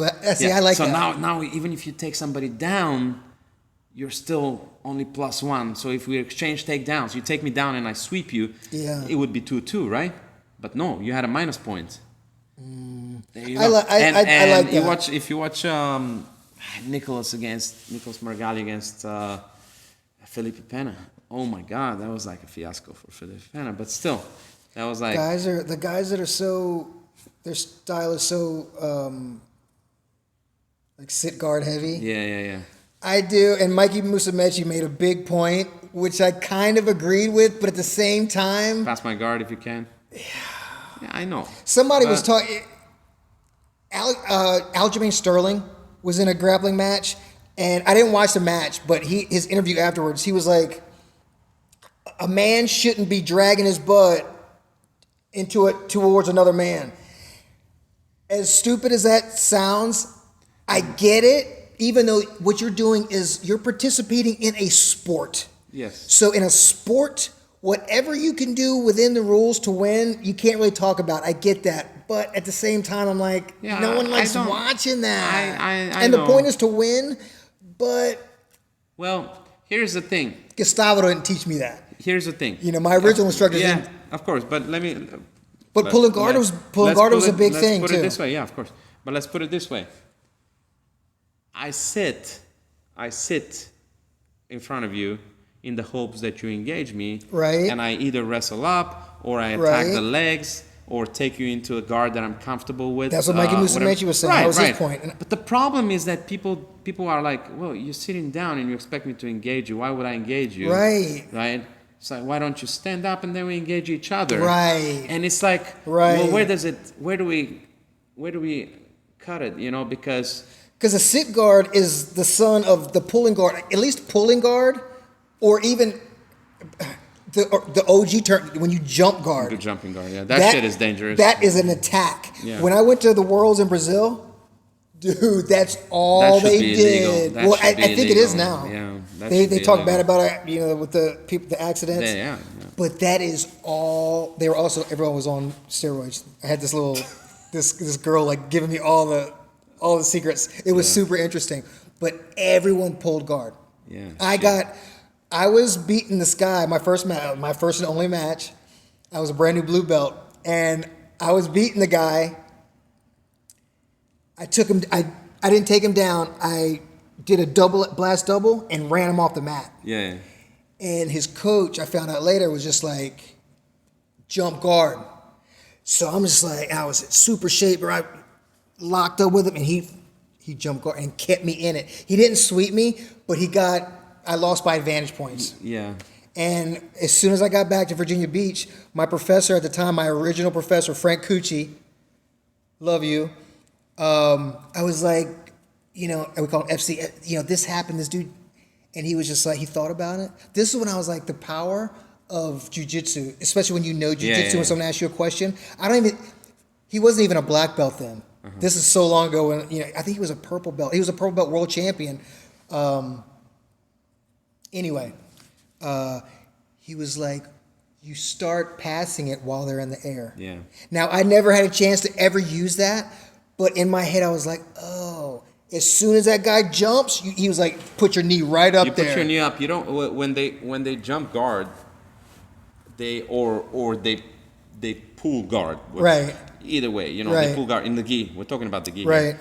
like that. So now even if you take somebody down, you're still only +1. So if we exchange takedowns, you take me down and I sweep you, it would be 2-2, right? But no, you had a minus point. There you go. I like that. If you watch Nicholas Margali against Felipe Pena. Oh my God, that was like a fiasco for Felipe Pena. But still, that was like the guys that are so, their style is so like sit guard heavy. Yeah. I do, and Mikey Musumeci made a big point, which I kind of agreed with, but at the same time, pass my guard if you can. Yeah, I know. Somebody was talking. Aljamain Sterling was in a grappling match, and I didn't watch the match, but his interview afterwards, he was like, a man shouldn't be dragging his butt towards another man. As stupid as that sounds, I get it, even though what you're doing is you're participating in a sport. Yes. So in a sport, whatever you can do within the rules to win, you can't really talk about. I get that. But at the same time, I'm like, no one likes watching that. I and know. the point is to win, but... Well, here's the thing. Gustavo didn't teach me that. Here's the thing. My original instructor didn't. Of course, but let me... But pulling guard was a big thing, too. Let's put it this way, of course. But let's put it this way. I sit in front of you in the hopes that you engage me. Right. And I either wrestle up or I attack the legs. or take you into a guard that I'm comfortable with. That's what Mikey Musumeci was saying. Right, That was right. his point. But the problem is that people are like, well, you're sitting down and you expect me to engage you. Why would I engage you? Right. Right. It's like, why don't you stand up and then we engage each other? Right. And it's like, right. Well, where do we cut it? You know, because a sit guard is the son of the pulling guard, at least pulling guard, or even the OG term when you jump guard. The jumping guard, yeah, that shit is dangerous. That is an attack. Yeah. When I went to the Worlds in Brazil, dude, that's all they did. Well, I think it is now. Yeah, they talk bad about it, you know, with the people, the accidents. Yeah. But that is all. They were also, everyone was on steroids. I had this little this girl like giving me all the secrets. It was super interesting. But everyone pulled guard. Yeah. I was beating this guy, my first and only match. I was a brand new blue belt, and I was beating the guy. I took him. I didn't take him down. I did a blast double and ran him off the mat. Yeah. And his coach, I found out later, was just like, jump guard. So I'm just like, I was in super shape, or I locked up with him, and he jumped guard and kept me in it. He didn't sweep me, but I lost by advantage points. Yeah. And as soon as I got back to Virginia Beach, my professor at the time, my original professor, Frank Cucci, love you, I was like, you know, we call him FC, you know, this happened, this dude, and he was just like, he thought about it. This is when I was like, the power of jiu-jitsu, especially when you know jiu-jitsu and someone asks you a question. He wasn't even a black belt then. Uh-huh. This is so long ago when, you know, I think he was a purple belt. He was a purple belt world champion. Anyway, he was like, you start passing it while they're in the air. Yeah. Now, I never had a chance to ever use that, but in my head, I was like, oh, as soon as that guy jumps, he was like, put your knee right up there. You put your knee up. You don't, when they jump guard, they pull guard. Right. Either way, you know, right. They pull guard in the gi. We're talking about the gi. Right.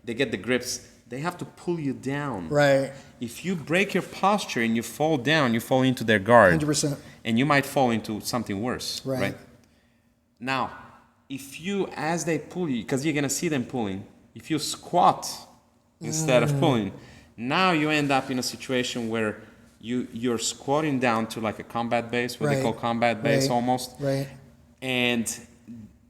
They get the grips. They have to pull you down. Right. If you break your posture and you fall down, you fall into their guard. 100%. And you might fall into something worse. Right. Now, if you, as they pull you, because you're going to see them pulling, if you squat instead of pulling, now you end up in a situation where you're squatting down to like a combat base, what they call combat base almost. Right. And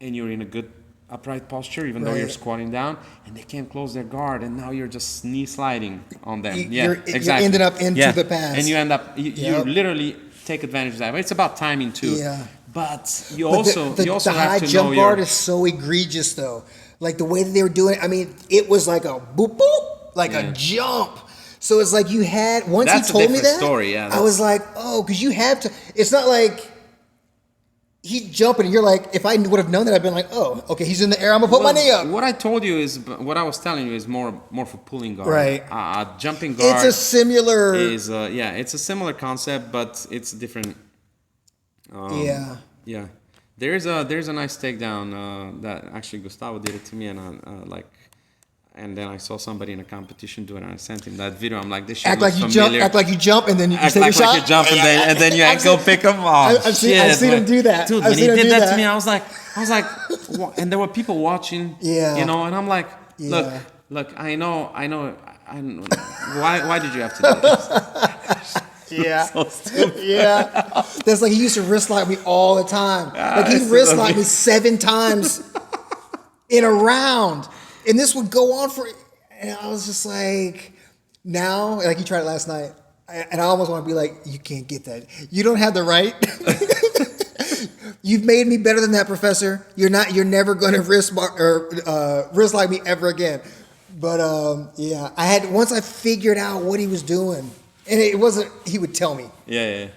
you're in a good upright posture, even though you're squatting down, and they can't close their guard, and now you're just knee sliding on them. Exactly. You're ended up into the pass. And you end up, you literally take advantage of that. But it's about timing too. Yeah. But you also have to know the high jump guard is so egregious though. Like the way that they were doing it, I mean, it was like a boop boop, like a jump. So it's like you had, once he told me that, story, I was like, oh, because you have to, it's not like he's jumping and you're like, if I would have known that, I'd been like, oh, okay, he's in the air, I'm gonna put my knee up. What I told you is, what I was telling you is more for pulling guard. Right. Jumping guard. It's a similar. It's a similar concept, but it's different. Yeah. There's a nice takedown that actually Gustavo did it to me, and and then I saw somebody in a competition do it, and I sent him that video. I'm like, this shit looks familiar. Act like you jump, and then you take a shot. Like you jump, and then you go pick him off. I've seen him do that. Dude, when he did that to me, I was like, and there were people watching. Yeah. You know, and I'm like, look, I know. Why did you have to do this? Yeah. So stupid. Yeah. That's like he used to wrist lock me all the time. Like he'd wrist lock me 7 times in a round. And this would go on and I was just like, now, like he tried it last night. And I almost want to be like, you can't get that. You don't have the right. You've made me better than that, professor. You're never going to wrist lock me ever again. But once I figured out what he was doing, and it wasn't, he would tell me. Yeah.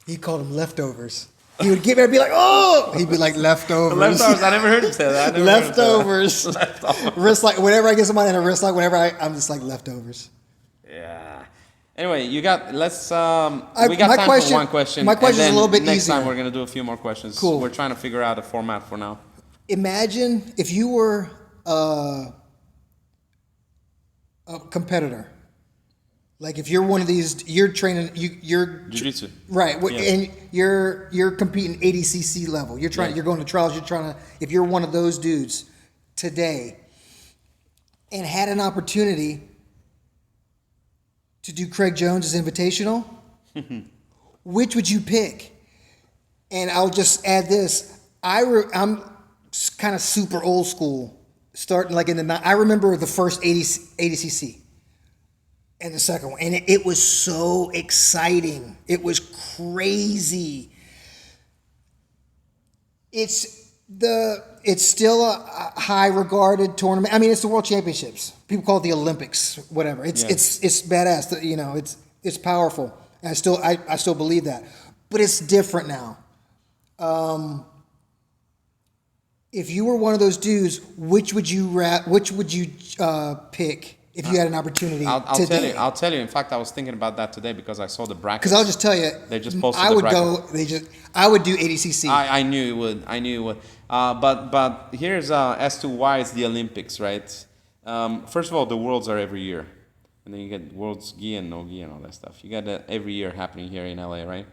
He called them leftovers. He would give me, I'd be like, oh! He'd be like, leftovers. Leftovers, I never heard him say that. Leftovers. Wrist lock, whenever I get somebody in a wrist lock, I'm just like, leftovers. Yeah. Anyway, we got time for one question. My question is a little bit easier. Next time we're going to do a few more questions. Cool. We're trying to figure out a format for now. Imagine if you were a competitor. Like if you're one of these, you're training, you're Jiu-jitsu. right, Yeah. and you're competing ADCC level. You're trying, you're going to trials. You're trying to. If you're one of those dudes today, and had an opportunity to do Craig Jones's Invitational, which would you pick? And I'll just add this: I'm kind of super old school, starting like in the. I remember the first ADCC. And the second one, and it was so exciting. It was crazy. It's still a high regarded tournament. I mean, it's the World Championships. People call it the Olympics, whatever. It's badass. You know, it's powerful. And I still believe that, but it's different now. If you were one of those dudes, which would you pick? If you had an opportunity today. I'll tell you. In fact, I was thinking about that today because I saw the brackets. Because I'll just tell you, they just posted the bracket. I would do ADCC. I knew it would. But here's as to why it's the Olympics, right? First of all, the Worlds are every year, and then you get Worlds gi and no gi and all that stuff. You got that every year happening here in LA, right?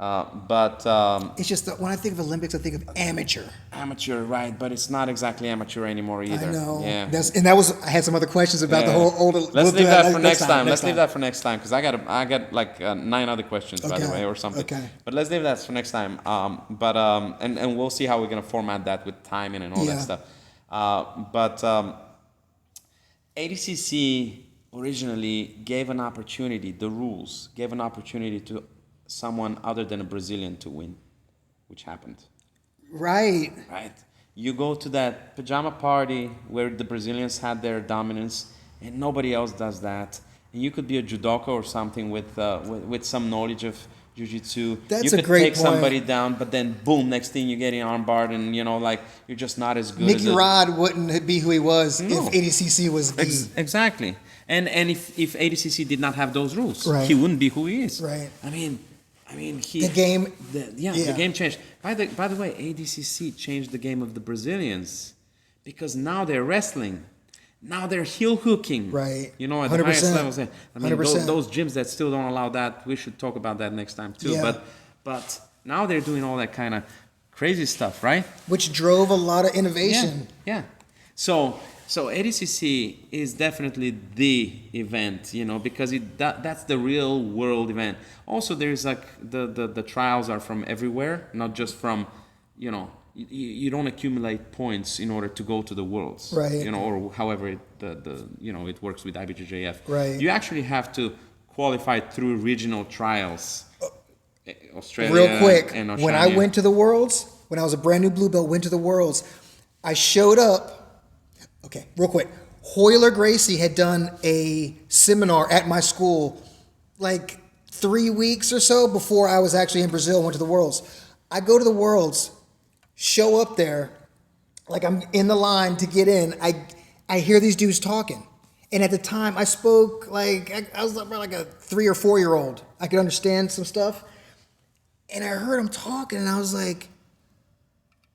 It's just that when I think of Olympics, I think of amateur. Amateur, right? But it's not exactly amateur anymore either. I know. Yeah. I had some other questions about the whole older. Let's leave that for next time. Let's leave that for next time because I got like 9 other questions by the way or something. Okay. But let's leave that for next time. And we'll see how we're gonna format that with timing and all that stuff. ADCC originally gave an opportunity. The rules gave an opportunity to someone other than a Brazilian to win, which happened. Right. Right. You go to that pajama party where the Brazilians had their dominance, and nobody else does that. And you could be a judoka or something with some knowledge of jiu-jitsu. That's you a could great take point. somebody down, but then boom, next thing you get in armbarred, and like you're just not as good. Mickey Rod wouldn't be who he was if ADCC was gi. Exactly. And if ADCC did not have those rules, right. he wouldn't be who he is. Right. I mean, the game. The game changed. By the way, ADCC changed the game of the Brazilians because now they're wrestling. Now they're heel hooking. Right. You know, at the highest levels. I mean, 100%. those gyms that still don't allow that, we should talk about that next time too. Yeah. But now they're doing all that kind of crazy stuff, right? Which drove a lot of innovation. Yeah. So ADCC is definitely the event, because that's the real world event. Also, there's like the trials are from everywhere, not just from, you don't accumulate points in order to go to the Worlds, right? Or however it works with IBJJF. Right. You actually have to qualify through regional trials. Australia, real quick, and when I went to the Worlds, when I was a brand new blue belt, went to the Worlds, I showed up. Okay, real quick. Hoyler Gracie had done a seminar at my school like 3 weeks or so before I was actually in Brazil and went to the Worlds. I go to the Worlds, show up there, like I'm in the line to get in. I hear these dudes talking. And at the time, I spoke I was like a 3 or 4 year old. I could understand some stuff. And I heard them talking, and I was like,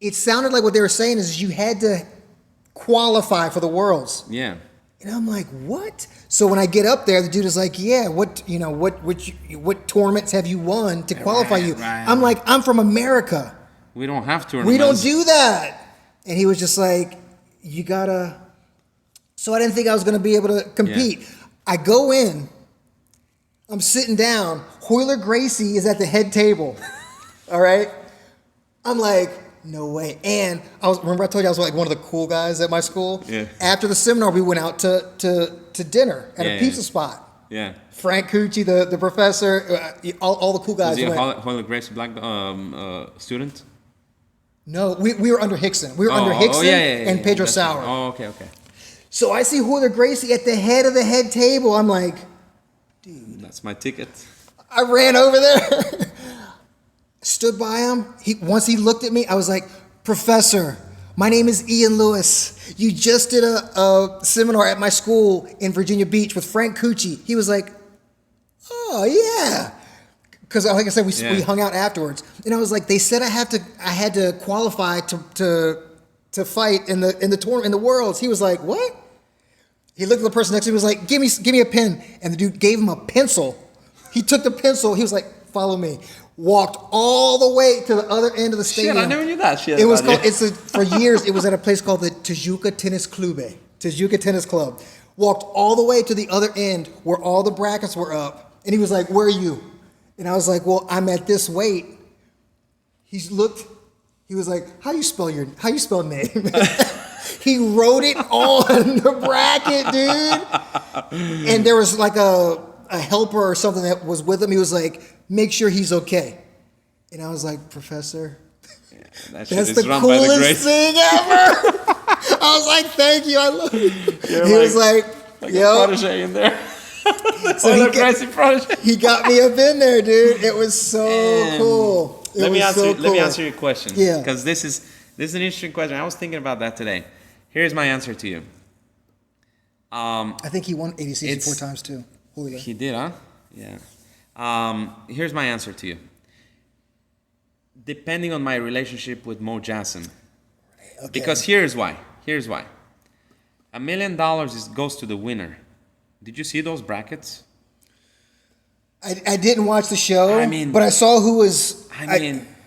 it sounded like what they were saying is you had to qualify for the Worlds. Yeah. And I'm like, what? So when I get up there, the dude is like, yeah, what tournaments have you won to qualify you? Right. I'm like, I'm from America. We don't have tournaments. We don't do that. And he was just like, you gotta. So I didn't think I was gonna be able to compete. Yeah. I go in, I'm sitting down. Hoyler Gracie is at the head table. All right. I'm like, no way. And remember I told you I was like one of the cool guys at my school? Yeah. After the seminar, we went out to dinner at a pizza spot. Yeah. Frank Cucci, the professor, all the cool guys. Was he a Hoyler Gracie black student? No, we were under Hickson. We were under Hickson and Pedro Sauer. Oh, okay. So I see Hoyler Gracie at the head of the head table. I'm like, dude. That's my ticket. I ran over there. Stood by him. Once he looked at me, I was like, Professor, my name is Ian Lewis. You just did a seminar at my school in Virginia Beach with Frank Cucci. He was like, oh, yeah. Because like I said, we hung out afterwards. And I was like, they said I had to qualify to fight in the tournament, in the Worlds. He was like, what? He looked at the person next to him. He was like, give me a pen. And the dude gave him a pencil. He took the pencil. He was like, follow me. Walked all the way to the other end of the stadium. Shit, I never knew that shit. It was called, for years, it was at a place called the Tijuca Tennis Club. Walked all the way to the other end where all the brackets were up. And he was like, where are you? And I was like, well, I'm at this weight. He was like, how you spell name? He wrote it on the bracket, dude. And there was like a helper or something that was with him. He was like, make sure he's okay. And I was like, Professor, that's the coolest thing ever. I was like, thank you, I love you. He was like yo. A protege in there. So he got me up in there, dude. It was so cool. Let me answer your question. Yeah. Because this is an interesting question. I was thinking about that today. Here's my answer to you. I think he won ADCC 4 times too. Holy he did, huh? Yeah. Here's my answer to you. Depending on my relationship with Mo Jassim. Okay. Because here's why. $1 million goes to the winner. Did you see those brackets? I didn't watch the show, but I saw who was...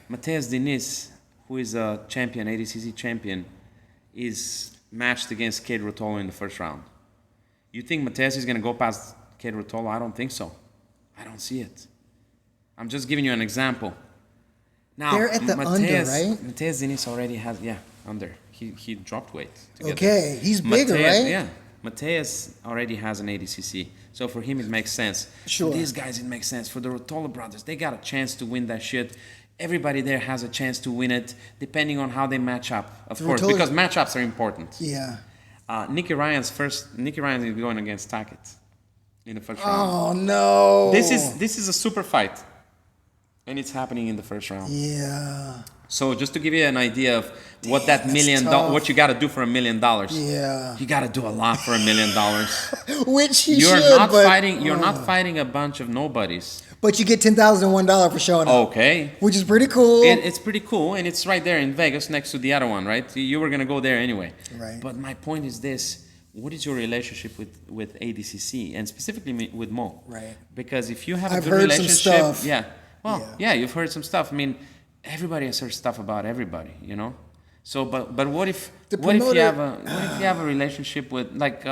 Mateus Diniz, who is a champion, ADCC champion, is matched against Cade Rotolo in the first round. You think Mateus is going to go past Cade Rotolo? I don't think so. I don't see it. I'm just giving you an example. Now, they're at the under, right? Mateus Diniz already has, under. He dropped weight. Okay, he's bigger, right? Yeah. Mateus already has an ADCC. So for him, it makes sense. Sure. For these guys, it makes sense. For the Rotolo brothers, they got a chance to win that shit. Everybody there has a chance to win it, depending on how they match up, of course, because matchups are important. Yeah. Nicky Ryan is going against Tackett in the first round. Oh, no. This is a super fight, and it's happening in the first round. Yeah. So just to give you an idea of what that $1 million, what you got to do for $1 million. Yeah. You got to do a lot for $1 million. Which you're not fighting a bunch of nobodies. But you get $10,001 for showing up. Okay. Which is pretty cool. It's pretty cool, and it's right there in Vegas next to the other one, right? You were gonna go there anyway. Right. But my point is this: what is your relationship with ADCC and specifically with Mo? Right. Because if you have I've a good heard relationship, some stuff. you've heard some stuff. I mean, everybody has heard stuff about everybody, you know. So, but what if you have a relationship with like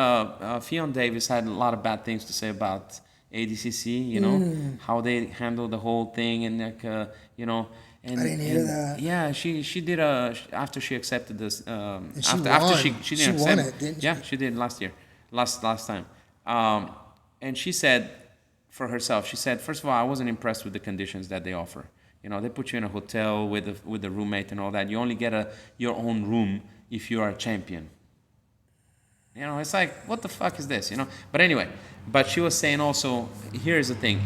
Fionn Davis had a lot of bad things to say about ADCC, you know, how they handle the whole thing, and like and I didn't hear that. Yeah, she did after she accepted this. After she won it, didn't she? Yeah, she did last time. And she said for herself, she said, first of all, I wasn't impressed with the conditions that they offer. You know, they put you in a hotel with a roommate and all that. You only get your own room if you are a champion. You know, it's like, what the fuck is this? You know. But anyway, she was saying also, here's the thing: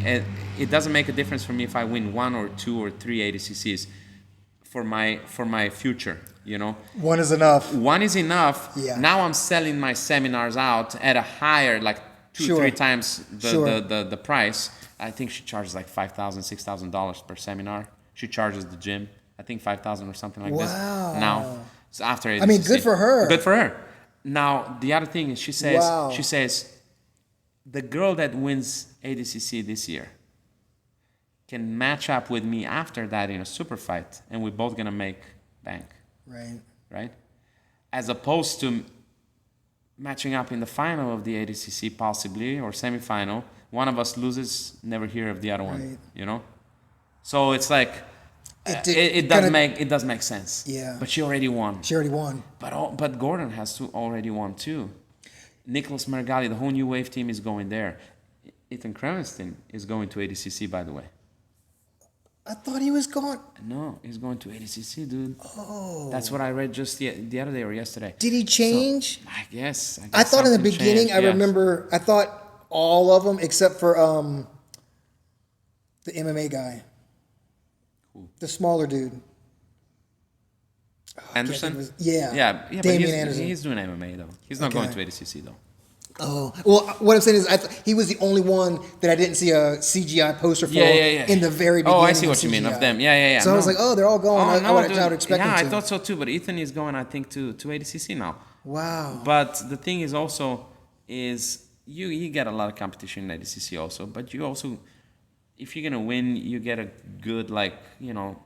it doesn't make a difference for me if I win 1 or 2 or 3 ADCCs for my future. You know, one is enough. One is enough. Yeah. Now I'm selling my seminars out at a higher, like 2-3 times the price. I think she charges like $5,000, $6,000 per seminar. She charges the gym, I think $5,000 or something like this. Now, so after ADCC. I mean, good for her. Good for her. Now, the other thing is she says, the girl that wins ADCC this year can match up with me after that in a super fight, and we're both gonna make bank. Right? As opposed to matching up in the final of the ADCC possibly, or semifinal. One of us loses, never hear of the other one. You know, so it's like it does make sense. Yeah. But she already won. But Gordon has already won too. Nicholas Margali, the whole new wave team is going there. Ethan Kremenstin is going to ADCC, by the way. I thought he was going. No, he's going to ADCC, dude. Oh. That's what I read just the other day or yesterday. Did he change? So, I guess I thought in the beginning, I remember, I thought all of them except for the MMA guy. Who? The smaller dude. Anderson? Yeah, Damian Anderson. He's doing MMA, though. He's not going to ADCC, though. Oh, well, what I'm saying is he was the only one that I didn't see a CGI poster for in the very beginning. Oh, I see what you mean, of them. Yeah. So I was like, oh, they're all going. I would expect them to. Yeah, I thought so too, but Ethan is going, I think, to ADCC now. Wow. But the thing is also, is you get a lot of competition in ADCC also, but you also, if you're gonna win, you get a good, like, you know,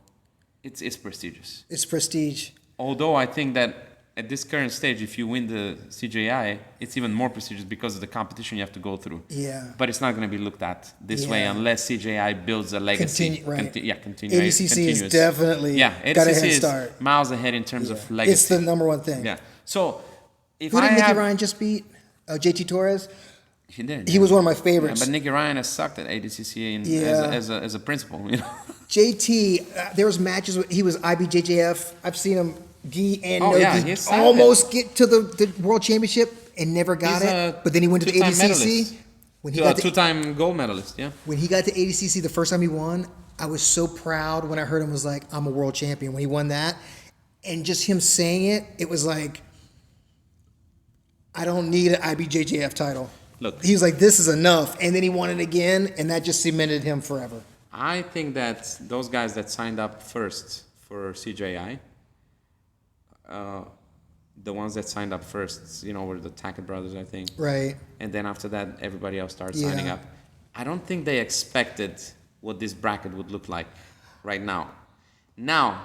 it's prestigious. It's prestige. Although I think that at this current stage, if you win the CJI, it's even more prestigious because of the competition you have to go through. Yeah. But it's not going to be looked at this way unless CJI builds a legacy. Continue. ADCC is definitely got a head start. Miles ahead in terms of legacy. It's the number one thing. Yeah. So if Who did Nicky Ryan just beat? JT Torres? He did. He was one of my favorites. Yeah, but Nicky Ryan has sucked at ADCC as a principal, you know. JT, there was matches. He was IBJJF. I've seen him gi and no gi almost get to the world championship and never got it. But then he went to the ADCC. When he got two-time gold medalist, yeah. When he got to ADCC the first time he won, I was so proud when I heard him was like, I'm a world champion. When he won that, and just him saying it, it was like, I don't need an IBJJF title. Look, he was like, this is enough. And then he won it again, and that just cemented him forever. I think that those guys that signed up first for CJI, the ones that signed up first, you know, were the Tackett brothers, I think. Right. And then after that, everybody else started signing up. I don't think they expected what this bracket would look like right now. Now,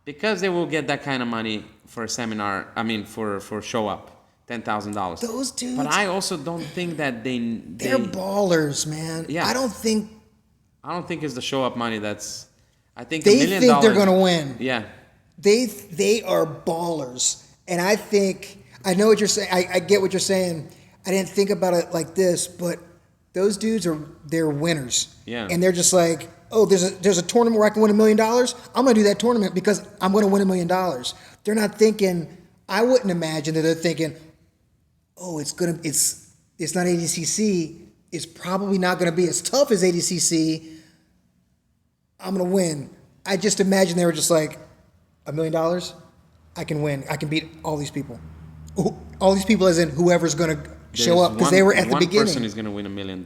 because they will get that kind of money for a seminar, I mean, for show up, $10,000. Those dudes. But I also don't think that they're ballers, man. Yeah. I don't think it's the show up money that's. I think they $1 million. Think they're gonna win. Yeah. They are ballers, and I know what you're saying. I get what you're saying. I didn't think about it like this, but those dudes they're winners. Yeah. And they're just like, oh, there's a tournament where I can win $1 million. I'm gonna do that tournament because I'm gonna win $1 million. They're not thinking. I wouldn't imagine that they're thinking, oh, it's not ADCC. It's probably not gonna be as tough as ADCC. I'm gonna win. I just imagine they were just like, $1 million, I can win. I can beat all these people. All these people, as in whoever's going to show up, because they were at the beginning. One person is going to win $1 million.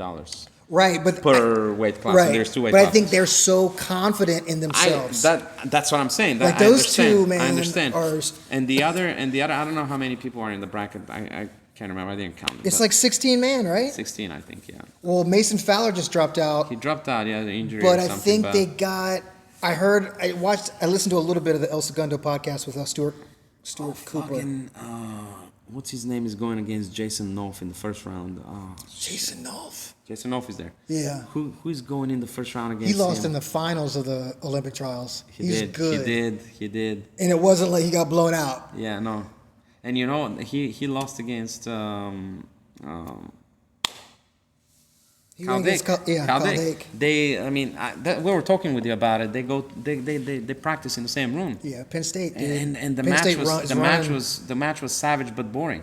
Right, but per weight class. Right, and there's 2 weight but classes. I think they're so confident in themselves. That's what I'm saying. Like those two, man. I understand. Are, and the other, I don't know how many people are in the bracket. I can't remember. I didn't count. It's like 16 man, right? 16, I think. Yeah. Well, Mason Fowler just dropped out. He dropped out. Yeah, the injury. But or something, I think they got. I listened to a little bit of the El Segundo podcast with Stuart Cooper. What's his name is going against Jason Nolf in the first round? Jason Nolf. Jason Nolf is there. Yeah. Who's going in the first round against him? He lost in the finals of the Olympic trials. He's good. He did. And it wasn't like he got blown out. Yeah, no. And you know, he lost against Cauliflower. We were talking with you about it. They practice in the same room. Yeah, Penn State. And the match was savage but boring,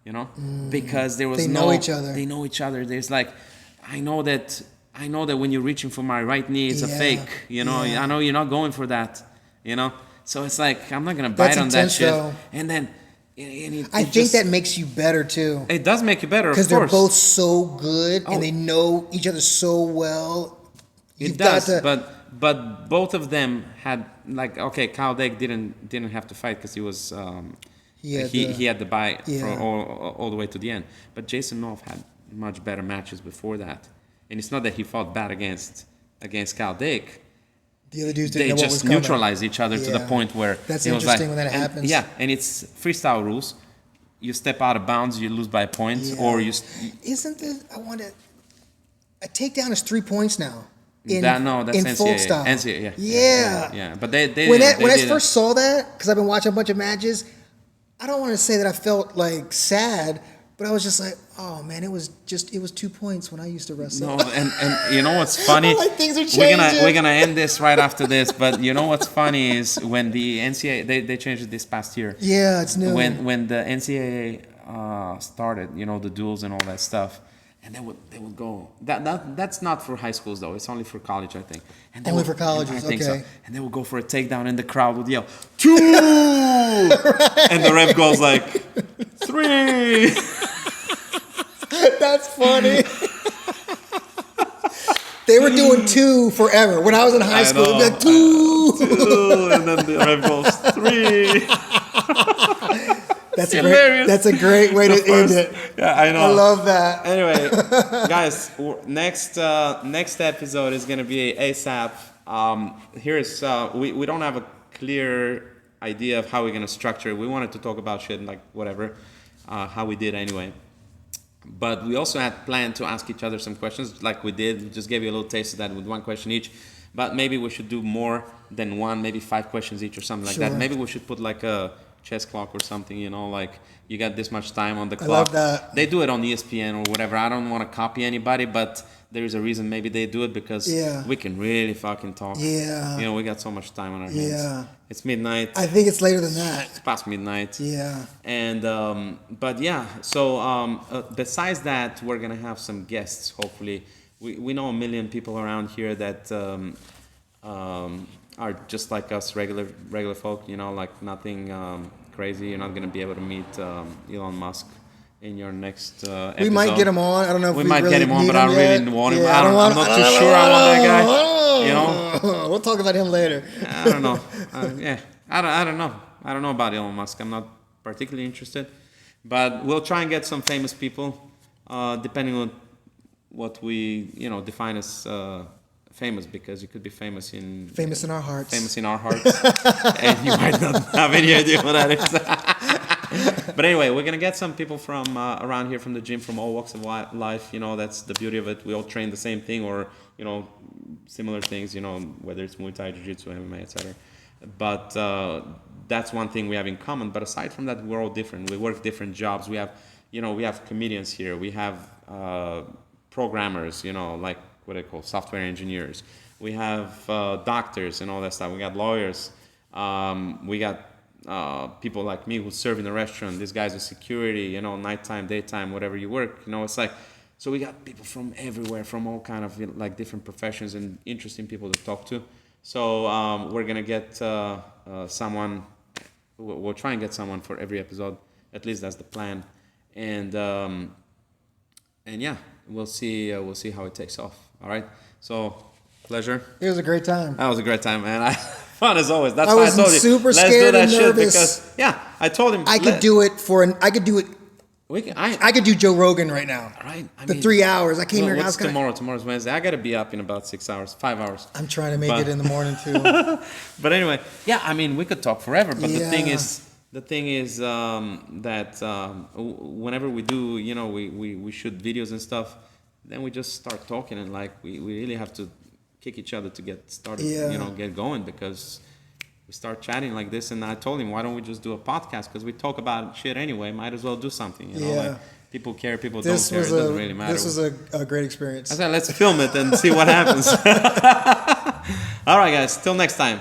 you know, because there was they know each other. They know each other. There's like, I know that when you're reaching for my right knee, it's a fake. You know, I know you're not going for that. You know, so it's like I'm not gonna bite on that shit. Though. And then. I think that makes you better too. It does make you better, of course. Because they're both so good and they know each other so well. It does, but both of them had Kyle Dake didn't have to fight because he was he had the bye all the way to the end. But Jason Nolf had much better matches before that, and it's not that he fought bad against Kyle Dake. The other dudes didn't know what was coming. They just neutralize each other to the point where that's interesting when that happens. Yeah, and it's freestyle rules. You step out of bounds, you lose by a point, or you. Isn't this? A takedown is 3 points now. That's NCAA. Folk style. NCAA, yeah. But they when I first saw that, because I've been watching a bunch of matches, I don't want to say that I felt like sad. But I was just like, oh man, it was 2 points when I used to wrestle. No, and you know what's funny? Like things are changing. We're gonna end this right after this. But you know what's funny is when the NCAA they changed it this past year. Yeah, it's new. When the NCAA started, you know, the duels and all that stuff, and they would go. That's not for high schools though. It's only for college, I think. And only for colleges, okay. So. And they would go for a takedown, and the crowd would yell 2, right. And the ref goes like 3. That's funny. They were doing 2 forever. When I was in high school, it'd be like 2. 2, and then the ref goes 3. hilarious. That's a great way to end it. Yeah, I know. I love that. Anyway, guys, next episode is gonna be ASAP. Here's we don't have a clear idea of how we're gonna structure it. We wanted to talk about shit like whatever, how we did anyway. But we also had planned to ask each other some questions, like we did. We just gave you a little taste of that with one question each. But maybe we should do more than one, maybe 5 questions each or something like that. Maybe we should put like a chess clock or something, you know, like you got this much time on the clock. I love that. They do it on ESPN or whatever. I don't want to copy anybody, but there is a reason maybe they do it because we can really fucking talk. Yeah. You know, we got so much time on our hands. Yeah. It's midnight. I think it's later than that. It's past midnight. Yeah. And but yeah, so besides that, we're gonna have some guests. Hopefully, we know a million people around here that are just like us, regular folk. You know, like nothing crazy. You're not gonna be able to meet Elon Musk in your next episode. We might get him on. I don't know if we we might really get him on, but I don't really want him. Yeah, I'm not too sure I want that guy. You know, we'll talk about him later. I don't know. I don't know. I don't know about Elon Musk. I'm not particularly interested, but we'll try and get some famous people, depending on what we define as famous, because you could be famous in our hearts. Famous in our hearts, and you might not have any idea what that is. But anyway, we're gonna get some people from around here, from the gym, from all walks of life. You know, that's the beauty of it. We all train the same thing, or similar things. You know, whether it's Muay Thai, Jiu-Jitsu, MMA, etc. But that's one thing we have in common. But aside from that, we're all different. We work different jobs. We have comedians here. We have programmers. Like what they call software engineers. We have doctors and all that stuff. We got lawyers. We got people like me who serve in the restaurant. These guys are security. Nighttime, daytime, whatever you work. It's like, so we got people from everywhere, from all kind of like different professions, and interesting people to talk to. So we're gonna get someone. We'll try and get someone for every episode. At least that's the plan. And yeah, we'll see how it takes off. All right. So pleasure. It was a great time. That was a great time, man. Fun as always. That's I why I was told you. super Let's scared do that and shit nervous. because I told him I could do it I could do Joe Rogan right now. Right. I the mean, 3 hours. I came here. What's tomorrow? Tomorrow's Wednesday. I gotta be up in about 6 hours, 5 hours. I'm trying to make it in the morning too. But anyway, yeah. I mean, we could talk forever. But Yeah. the thing is that whenever we do, we shoot videos and stuff, then we just start talking, and like we really have to kick each other to get started. Yeah. Get going, because we start chatting like this. And I told him, why don't we just do a podcast? Because we talk about shit anyway. Might as well do something. Like, people care, people don't care. It doesn't really matter. This was a great experience. I said, let's film it and see what happens. All right, guys. Till next time.